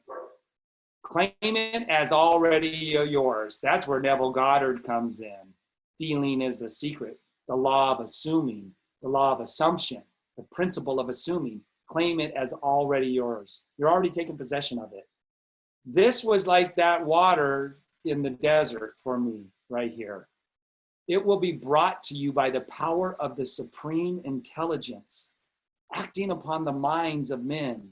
Claim it as already yours. That's where Neville Goddard comes in. Feeling is the secret, the law of assuming, the law of assumption, the principle of assuming. Claim it as already yours. You're already taking possession of it. This was like that water in the desert for me right here. It will be brought to you by the power of the supreme intelligence, acting upon the minds of men.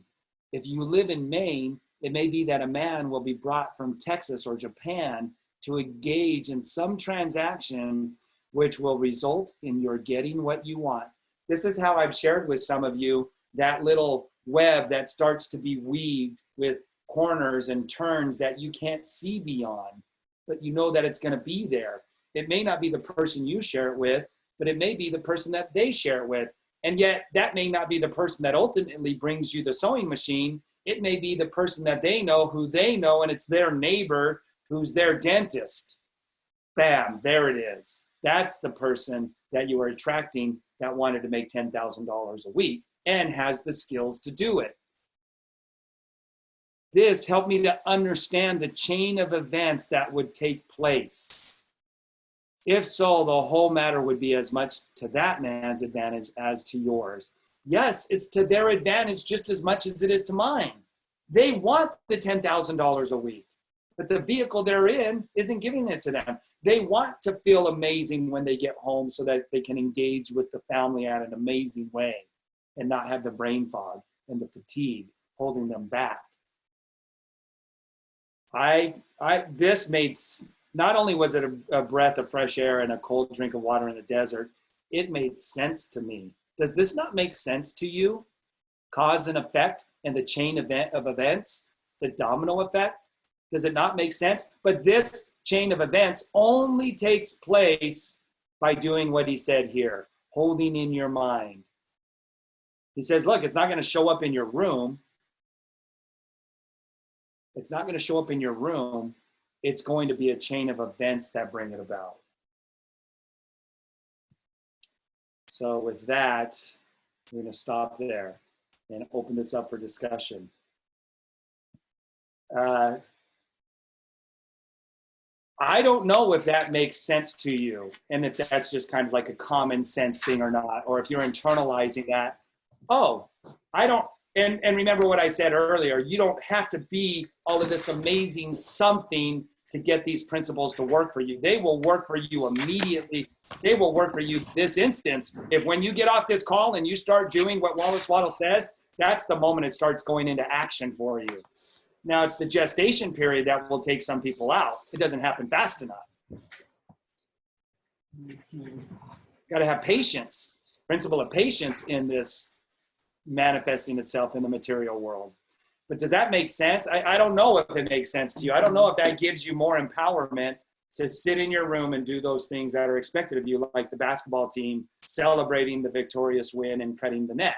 If you live in Maine, it may be that a man will be brought from Texas or Japan to engage in some transaction which will result in your getting what you want. This is how I've shared with some of you that little web that starts to be weaved with corners and turns that you can't see beyond, but you know that it's going to be there. It may not be the person you share it with, but it may be the person that they share it with. And yet that may not be the person that ultimately brings you the sewing machine. It may be the person that they know who they know, and it's their neighbor who's their dentist. Bam, there it is. That's the person that you are attracting that wanted to make $10,000 a week and has the skills to do it. This helped me to understand the chain of events that would take place. If so, the whole matter would be as much to that man's advantage as to yours. Yes, it's to their advantage just as much as it is to mine. They want the $10,000 a week, but the vehicle they're in isn't giving it to them. They want to feel amazing when they get home so that they can engage with the family in an amazing way and not have the brain fog and the fatigue holding them back. This made, not only was it a breath of fresh air and a cold drink of water in the desert, it made sense to me. Does this not make sense to you? Cause and effect and the chain of events, the domino effect? Does it not make sense? But this chain of events only takes place by doing what he said here, holding in your mind. He says, look, it's not going to show up in your room. It's not going to show up in your room. It's going to be a chain of events that bring it about. So with that, we're going to stop there and open this up for discussion. I don't know if that makes sense to you and if that's just kind of like a common sense thing or not, or if you're internalizing that, oh, I don't and remember what I said earlier, you don't have to be all of this amazing something to get these principles to work for you. They will work for you immediately. They will work for you this instance. If when you get off this call and you start doing what Wallace Waddle says, that's the moment it starts going into action for you. Now it's the gestation period that will take some people out. It doesn't happen fast enough. Got to have patience, principle of patience in this manifesting itself in the material world. But does that make sense? I don't know if it makes sense to you. I don't know if that gives you more empowerment to sit in your room and do those things that are expected of you, like the basketball team celebrating the victorious win and cutting the net.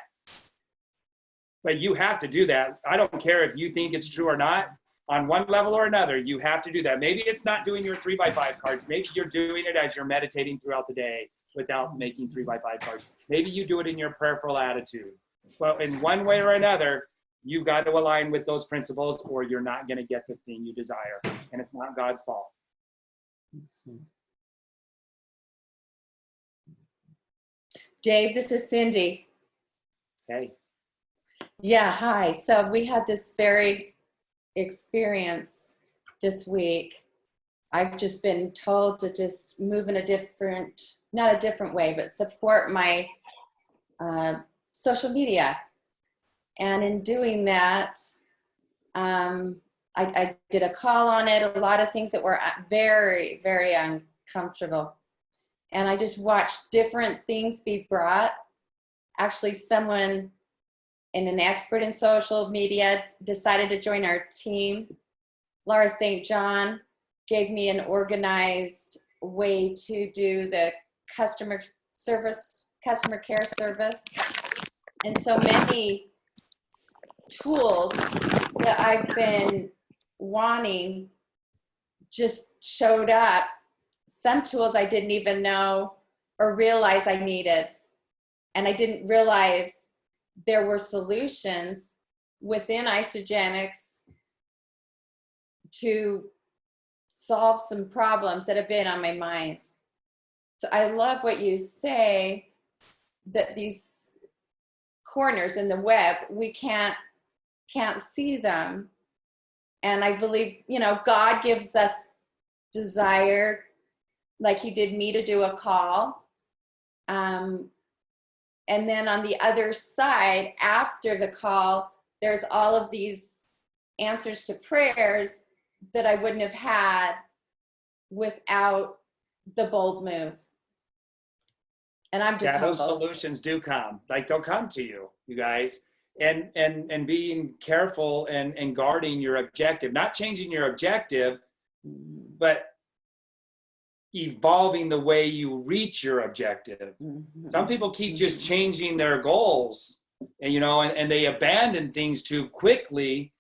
But you have to do that. I don't care if you think it's true or not. On one level or another, you have to do that. Maybe it's not doing your 3x5 cards. Maybe you're doing it as you're meditating throughout the day without making 3x5 cards. Maybe you do it in your prayerful attitude. But in one way or another, you've got to align with those principles or you're not going to get the thing you desire. And it's not God's fault. Dave, this is Cindy. Hey. Yeah, hi. So we had this very experience this week. I've just been told to just move in a different, not a different way, but support my social media. And in doing that, I did a call on it, a lot of things that were very, very uncomfortable. And I just watched different things be brought. Actually, someone and an expert in social media decided to join our team. Laura St. John gave me an organized way to do the customer care service. And so many tools that I've been wanting just showed up. Some tools I didn't even know or realize I needed. And I didn't realize there were solutions within Isagenix to solve some problems that have been on my mind. So I love what you say, that these corners in the web, we can't see them. And I believe, God gives us desire, like he did me, to do a call. And then on the other side, after the call, there's all of these answers to prayers that I wouldn't have had without the bold move. And I'm just those humbled. solutions do come. Like they'll come to you, you guys. And being careful and guarding your objective, not changing your objective, but evolving the way you reach your objective. Mhm. Some people keep just changing their goals and they abandon things too quickly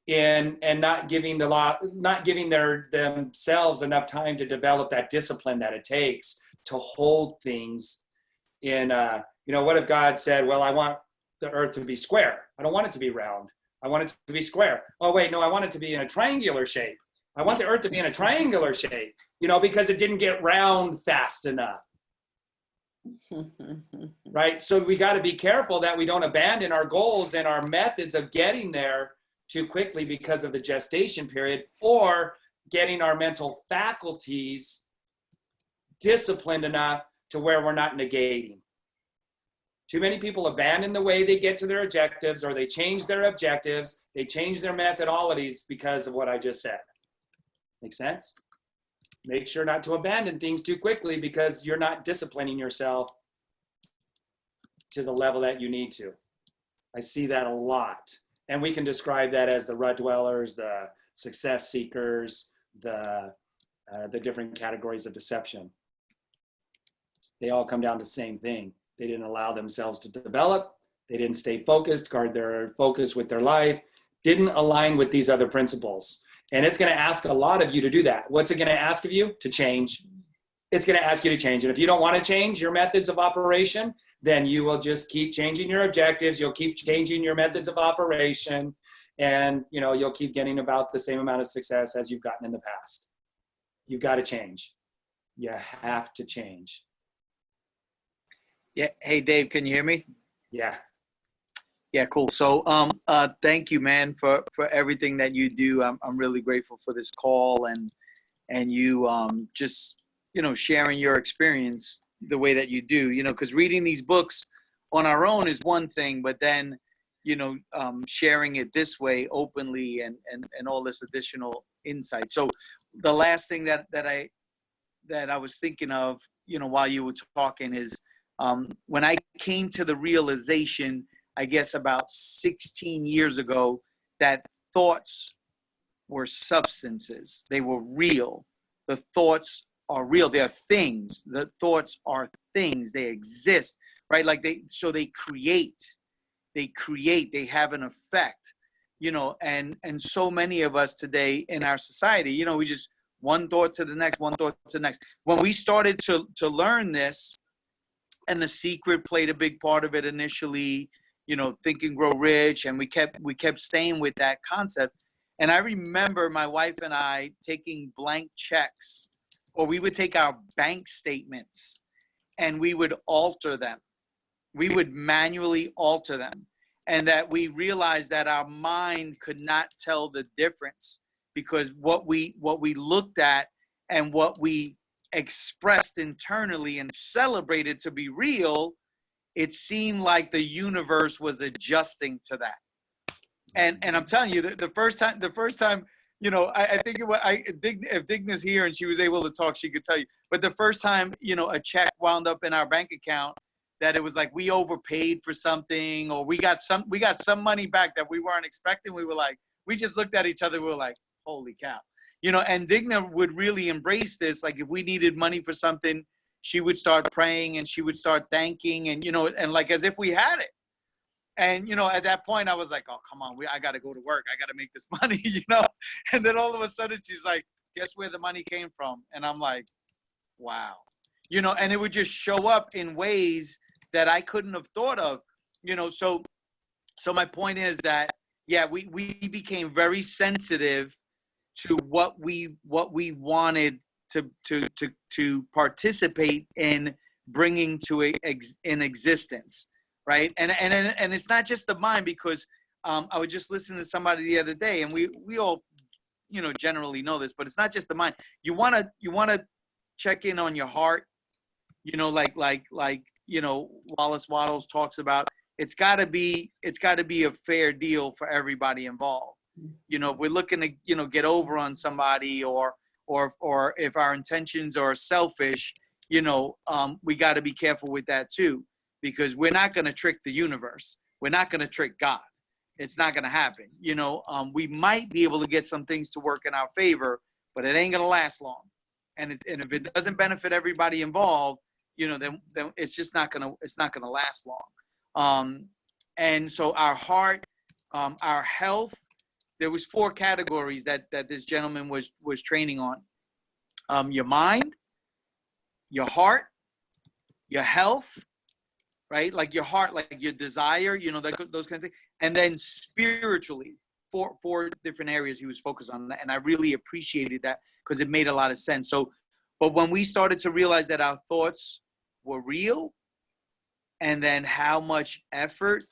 and not giving themselves enough time to develop that discipline that it takes to hold things in, what if God said, well, I want the earth to be square. I don't want it to be round. I want it to be square. Oh, wait, no, I want it to be in a triangular shape. I want the earth to be in a triangular shape, because it didn't get round fast enough. Right? So we got to be careful that we don't abandon our goals and our methods of getting there too quickly because of the gestation period, or getting our mental faculties disciplined enough to where we're not negating. Too many people abandon the way they get to their objectives, or they change their objectives, they change their methodologies because of what I just said. Make sense? Make sure not to abandon things too quickly because you're not disciplining yourself to the level that you need to. I see that a lot. And we can describe that as the rut dwellers, the success seekers, the different categories of deception. They all come down to the same thing. They didn't allow themselves to develop. They didn't stay focused, guard their focus with their life, didn't align with these other principles. And it's going to ask a lot of you to do that. What's it going to ask of you? To change. It's going to ask you to change. And if you don't want to change your methods of operation, then you will just keep changing your objectives. You'll keep changing your methods of operation. And, you'll keep getting about the same amount of success as you've gotten in the past. You've got to change. You have to change. Yeah. Hey, Dave, can you hear me? Yeah. Yeah, cool. So, thank you, man, for everything that you do. I'm really grateful for this call and you just sharing your experience the way that you do. Because reading these books on our own is one thing, but then sharing it this way openly and all this additional insight. So, the last thing that I was thinking of, while you were talking is when I came to the realization, I guess about 16 years ago, that thoughts were substances. They were real. The thoughts are real. They are things. The thoughts are things. They exist, right? Like they create. They have an effect, and so many of us today in our society, we just one thought to the next, one thought to the next. When we started to learn this, and The Secret played a big part of it initially, Think and Grow Rich, and we kept staying with that concept. And I remember my wife and I taking blank checks, or we would take our bank statements and we would alter them. We would manually alter them. And that we realized that our mind could not tell the difference, because what we looked at and what we expressed internally and celebrated to be real, it seemed like the universe was adjusting to that. And I'm telling you, the first time, I think if Digna's here and she was able to talk, she could tell you. But the first time, a check wound up in our bank account, that it was like we overpaid for something, or we got some money back that we weren't expecting. We just looked at each other. We were like, holy cow, and Digna would really embrace this. Like if we needed money for something, she would start praying and she would start thanking and, and like as if we had it. And, at that point I was like, oh, come on, I got to go to work. I got to make this money, and then all of a sudden she's like, guess where the money came from? And I'm like, wow, and it would just show up in ways that I couldn't have thought of, so my point is that, yeah, we became very sensitive to what we wanted to participate in bringing to in existence, right? And it's not just the mind, because I was just listening to somebody the other day, and we all generally know this, but it's not just the mind. You want to check in on your heart, like Wallace Wattles talks about. It's got to be a fair deal for everybody involved. If we're looking to get over on somebody, or if our intentions are selfish, we got to be careful with that too, because we're not going to trick the universe. We're not going to trick God. It's not going to happen. We might be able to get some things to work in our favor, but it ain't going to last long. And if it doesn't benefit everybody involved, then it's just not going to last long. And so our heart, our health, there was 4 categories that this gentleman was training on. Your mind, your heart, your health, right? Like your heart, like your desire, those kind of things. And then spiritually, four different areas he was focused on. And I really appreciated that, because it made a lot of sense. So, but when we started to realize that our thoughts were real, and then how much effort,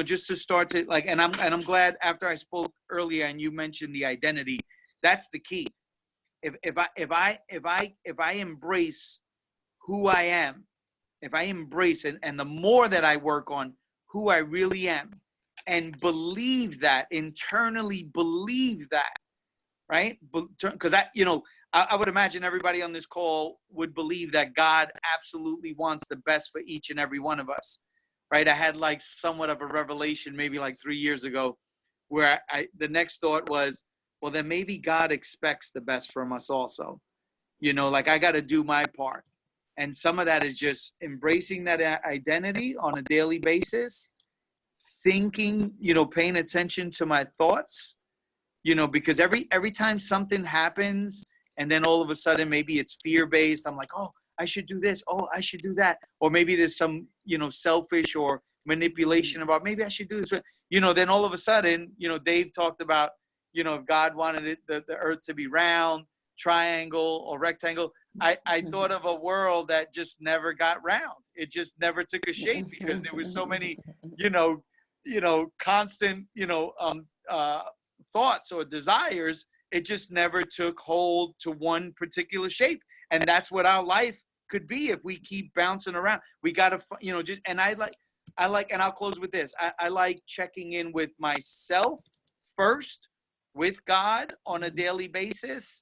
just to start to like, and I'm glad after I spoke earlier and you mentioned the identity, that's the key. If I embrace who I am, if I embrace it, and the more that I work on who I really am, and believe that, internally believe that, right? Because I would imagine everybody on this call would believe that God absolutely wants the best for each and every one of us, right? I had like somewhat of a revelation maybe like 3 years ago, where the next thought was, well, then maybe God expects the best from us also. Like I got to do my part. And some of that is just embracing that identity on a daily basis, thinking, paying attention to my thoughts, because every time something happens, and then all of a sudden, maybe it's fear-based. I'm like, oh, I should do this. Oh, I should do that. Or maybe there's some, selfish or manipulation about maybe I should do this. Then all of a sudden, Dave talked about, if God wanted the earth to be round, triangle, or rectangle. I thought of a world that just never got round. It just never took a shape, because there was so many, constant, thoughts or desires. It just never took hold to one particular shape. And that's what our life could be if we keep bouncing around. We got to, and I like, and I'll close with this. I like checking in with myself first, with God on a daily basis,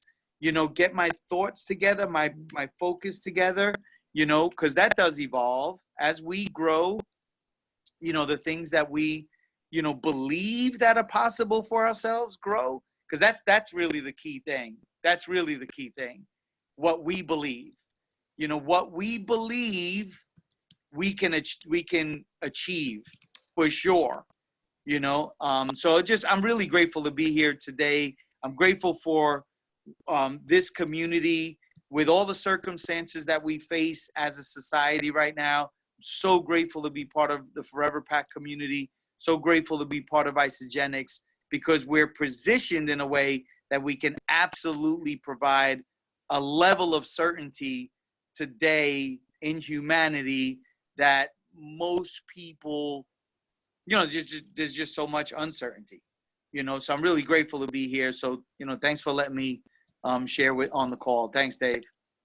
get my thoughts together, my focus together, because that does evolve as we grow, the things that we, believe that are possible for ourselves grow. Because that's really the key thing. That's really the key thing. What we believe, what we believe we can achieve for sure. So I'm really grateful to be here today. I'm grateful for this community with all the circumstances that we face as a society right now. So grateful to be part of the Forever Pack community. So grateful to be part of Isagenix, because we're positioned in a way that we can absolutely provide a level of certainty today in humanity that most people, there's just so much uncertainty, so I'm really grateful to be here. So, thanks for letting me share on the call. Thanks, Dave.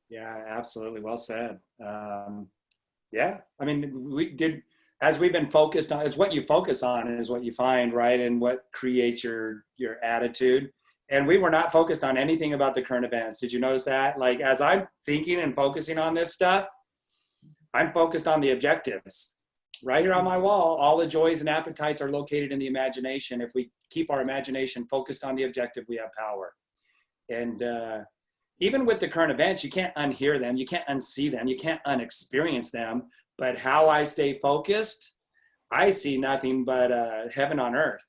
Yeah, absolutely. Well said. Yeah, I mean, as we've been focused on, it's what you focus on is what you find, right? And what creates your attitude. And we were not focused on anything about the current events. Did you notice that? Like, as I'm thinking and focusing on this stuff, I'm focused on the objectives. Right here on my wall, all the joys and appetites are located in the imagination. If we keep our imagination focused on the objective, we have power. And even with the current events, you can't unhear them. You can't unsee them. You can't unexperience them. But how I stay focused, I see nothing but heaven on earth.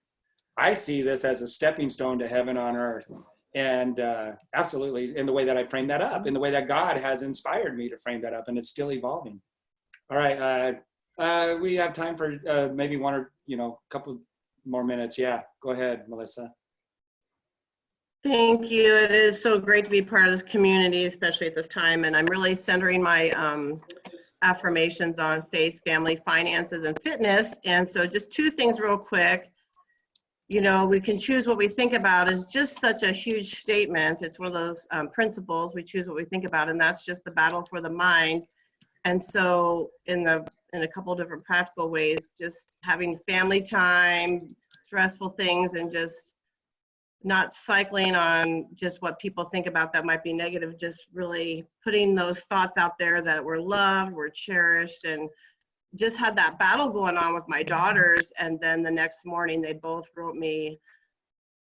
I see this as a stepping stone to heaven on earth. And absolutely, in the way that I frame that up, in the way that God has inspired me to frame that up, and it's still evolving. All right, we have time for maybe one or, couple more minutes. Yeah, go ahead, Melissa. Thank you. It is so great to be part of this community, especially at this time. And I'm really centering my affirmations on faith, family, finances, and fitness. And so just two things real quick. We can choose what we think about is just such a huge statement. It's one of those principles. We choose what we think about, and that's just the battle for the mind. And so in a couple of different practical ways, just having family time, stressful things, and just not cycling on just what people think about that might be negative, just really putting those thoughts out there that we're loved, we're cherished, and just had that battle going on with my daughters. And then the next morning, they both wrote me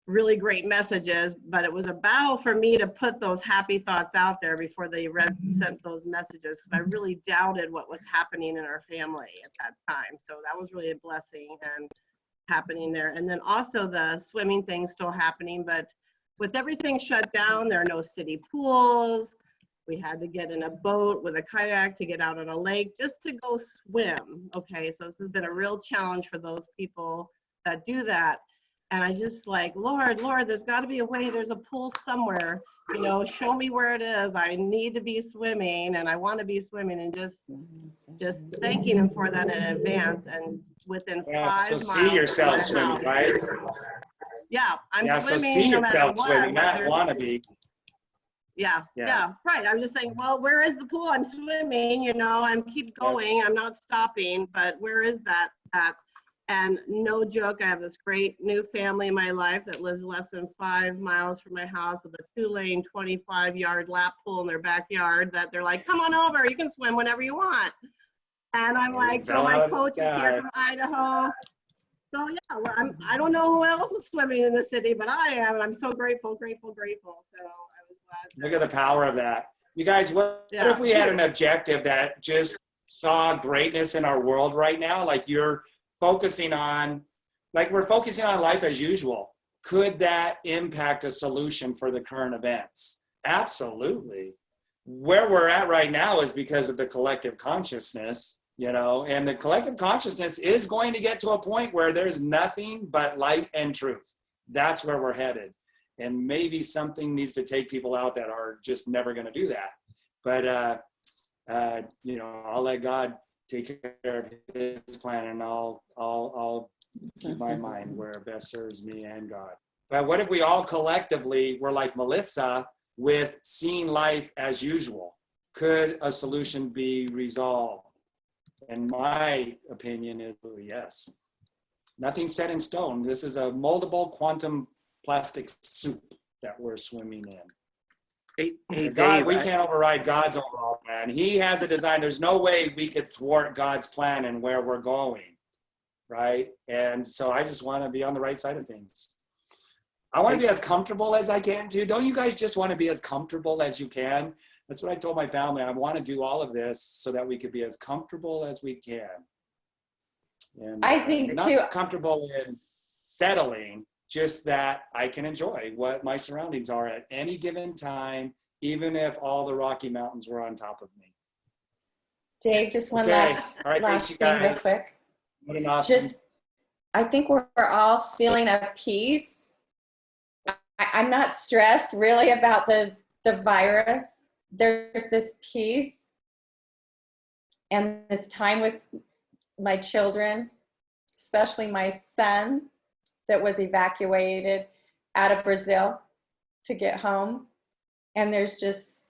really great messages, but it was a battle for me to put those happy thoughts out there before they sent those messages, because I really doubted what was happening in our family at that time. So that was really a blessing and happening there. And then also the swimming thing still happening, but with everything shut down, there are no city pools. We had to get in a boat with a kayak to get out on a lake just to go swim. Okay, so this has been a real challenge for those people that do that. And I just like, Lord, there's got to be a way. There's a pool somewhere, show me where it is. I need to be swimming, and I want to be swimming, and just thanking him for that in advance. And within 5 miles. So see yourself swimming, right? Yeah, I'm swimming. So see no yourself matter swimming, what, not want to be. Yeah, right. I'm just saying, well, where is the pool? I'm swimming, I'm keep going. I'm not stopping, but where is that at? And no joke, I have this great new family in my life that lives less than 5 miles from my house with a 2-lane, 25-yard lap pool in their backyard that they're like, come on over, you can swim whenever you want. And I'm like, so my coach is here from Idaho. So yeah, well, I don't know who else is swimming in the city, but I am, and I'm so grateful. So I was glad. Look at the power of that. You guys, what if we had an objective that just saw greatness in our world right now? Like you're focusing on, like we're focusing on life as usual. Could that impact a solution for the current events? Absolutely. Where we're at right now is because of the collective consciousness, and the collective consciousness is going to get to a point where there's nothing but light and truth. That's where we're headed. And maybe something needs to take people out that are just never going to do that. But, I'll let God take care of his plan, and I'll keep my mind where it best serves me and God. But what if we all collectively were like Melissa with seeing life as usual? Could a solution be resolved? And my opinion is yes. Nothing set in stone. This is a moldable quantum plastic soup that we're swimming in. Hey, God, Dave, we can't override God's overall plan. He has a design. There's no way we could thwart God's plan and where we're going, right? And so I just want to be on the right side of things. I want to be as comfortable as I can too. Don't you guys just want to be as comfortable as you can? That's what I told my family. I want to do all of this so that we could be as comfortable as we can. And I think not too. comfortable in settling, just that I can enjoy what my surroundings are at any given time, even if all the Rocky Mountains were on top of me. Dave, just one Okay. last, All right, last thanks, you thing real guys. quick. What an awesome. Just, I think we're all feeling a peace. I'm not stressed really about the virus. There's this peace and this time with my children, especially my son that was evacuated out of Brazil to get home. And there's just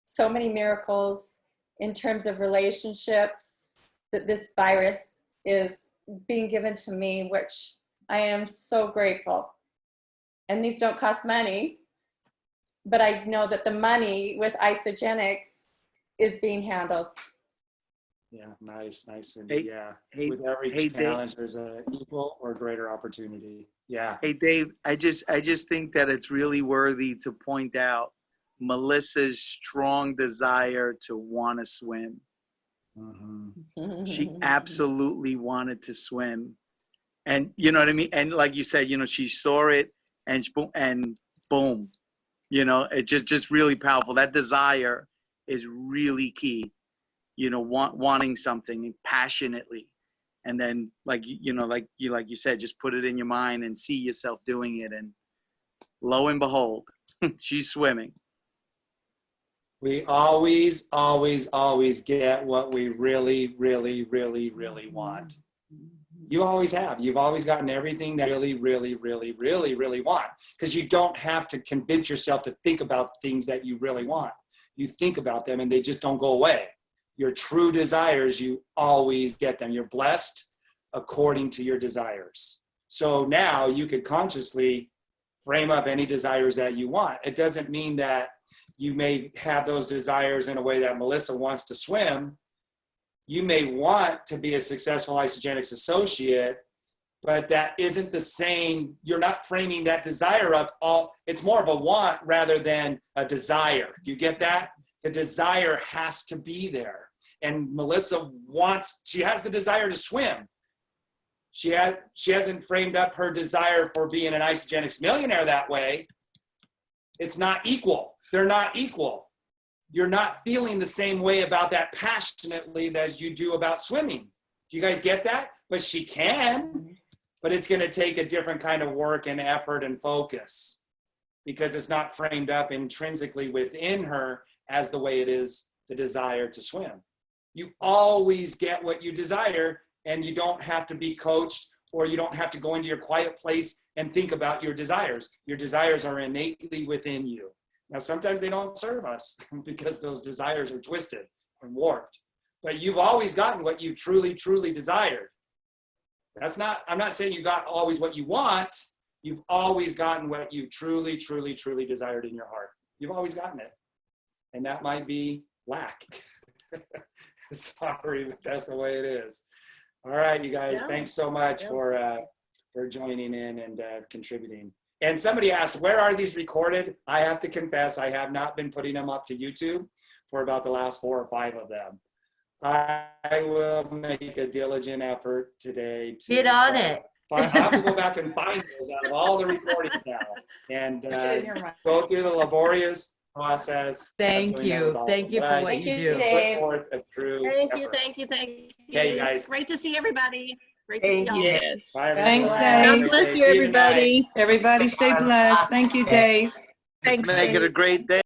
so many miracles in terms of relationships that this virus is being given to me, which I am so grateful. And these don't cost money, but I know that the money with Isagenix is being handled. Yeah, nice. And Hey, yeah, hey, with every hey, Dave. challenge, there's an equal or greater opportunity. Yeah. Hey, Dave, I just think that it's really worthy to point out Melissa's strong desire to want to swim. Mhm. She absolutely wanted to swim. And you know what I mean? And like you said, she saw it and boom, it just really powerful. That desire is really key, wanting something passionately. And then like you said, just put it in your mind and see yourself doing it. And lo and behold, she's swimming. We always, always, always get what we really, really, really, really want. You always have. You've always gotten everything that you really, really, really, really, really want, because you don't have to convince yourself to think about things that you really want. You think about them and they just don't go away. Your true desires, you always get them. You're blessed according to your desires. So now you could consciously frame up any desires that you want. It doesn't mean that you may have those desires in a way that Melissa wants to swim. You may want to be a successful Isagenix associate, but that isn't the same. You're not framing that desire up. It's more of a want rather than a desire. Do you get that? The desire has to be there. And Melissa she has the desire to swim. She hasn't framed up her desire for being an Isagenix millionaire that way. It's not equal. They're not equal. You're not feeling the same way about that passionately as you do about swimming. Do you guys get that? But she can, but it's going to take a different kind of work and effort and focus, because it's not framed up intrinsically within her as the way it is the desire to swim. You always get what you desire, and you don't have to be coached, or you don't have to go into your quiet place and think about your desires. Your desires are innately within you. Now, sometimes they don't serve us because those desires are twisted and warped, but you've always gotten what you truly, truly desired. I'm not saying you got always what you want. You've always gotten what you truly, truly, truly desired in your heart. You've always gotten it. And that might be lack. Sorry, but that's the way it is. All right, you guys, thanks so much for joining in and contributing. And somebody asked, where are these recorded? I have to confess, I have not been putting them up to YouTube for about the last 4 or 5 of them. I will make a diligent effort today to Get on it. I have to go back and find those out of all the recordings now and go through the laborious process. Thank you. Thank you for what Thank you you, do. Dave. Put forth a true Thank you, effort. thank you, thank you. Okay, you guys. Great to see everybody. Great to see Thank all. you. Bye, everyone. Thanks, Have a Dave. great God bless day. you, See tonight. everybody. Everybody stay blessed. Thank you, Dave. Let's make it a great day.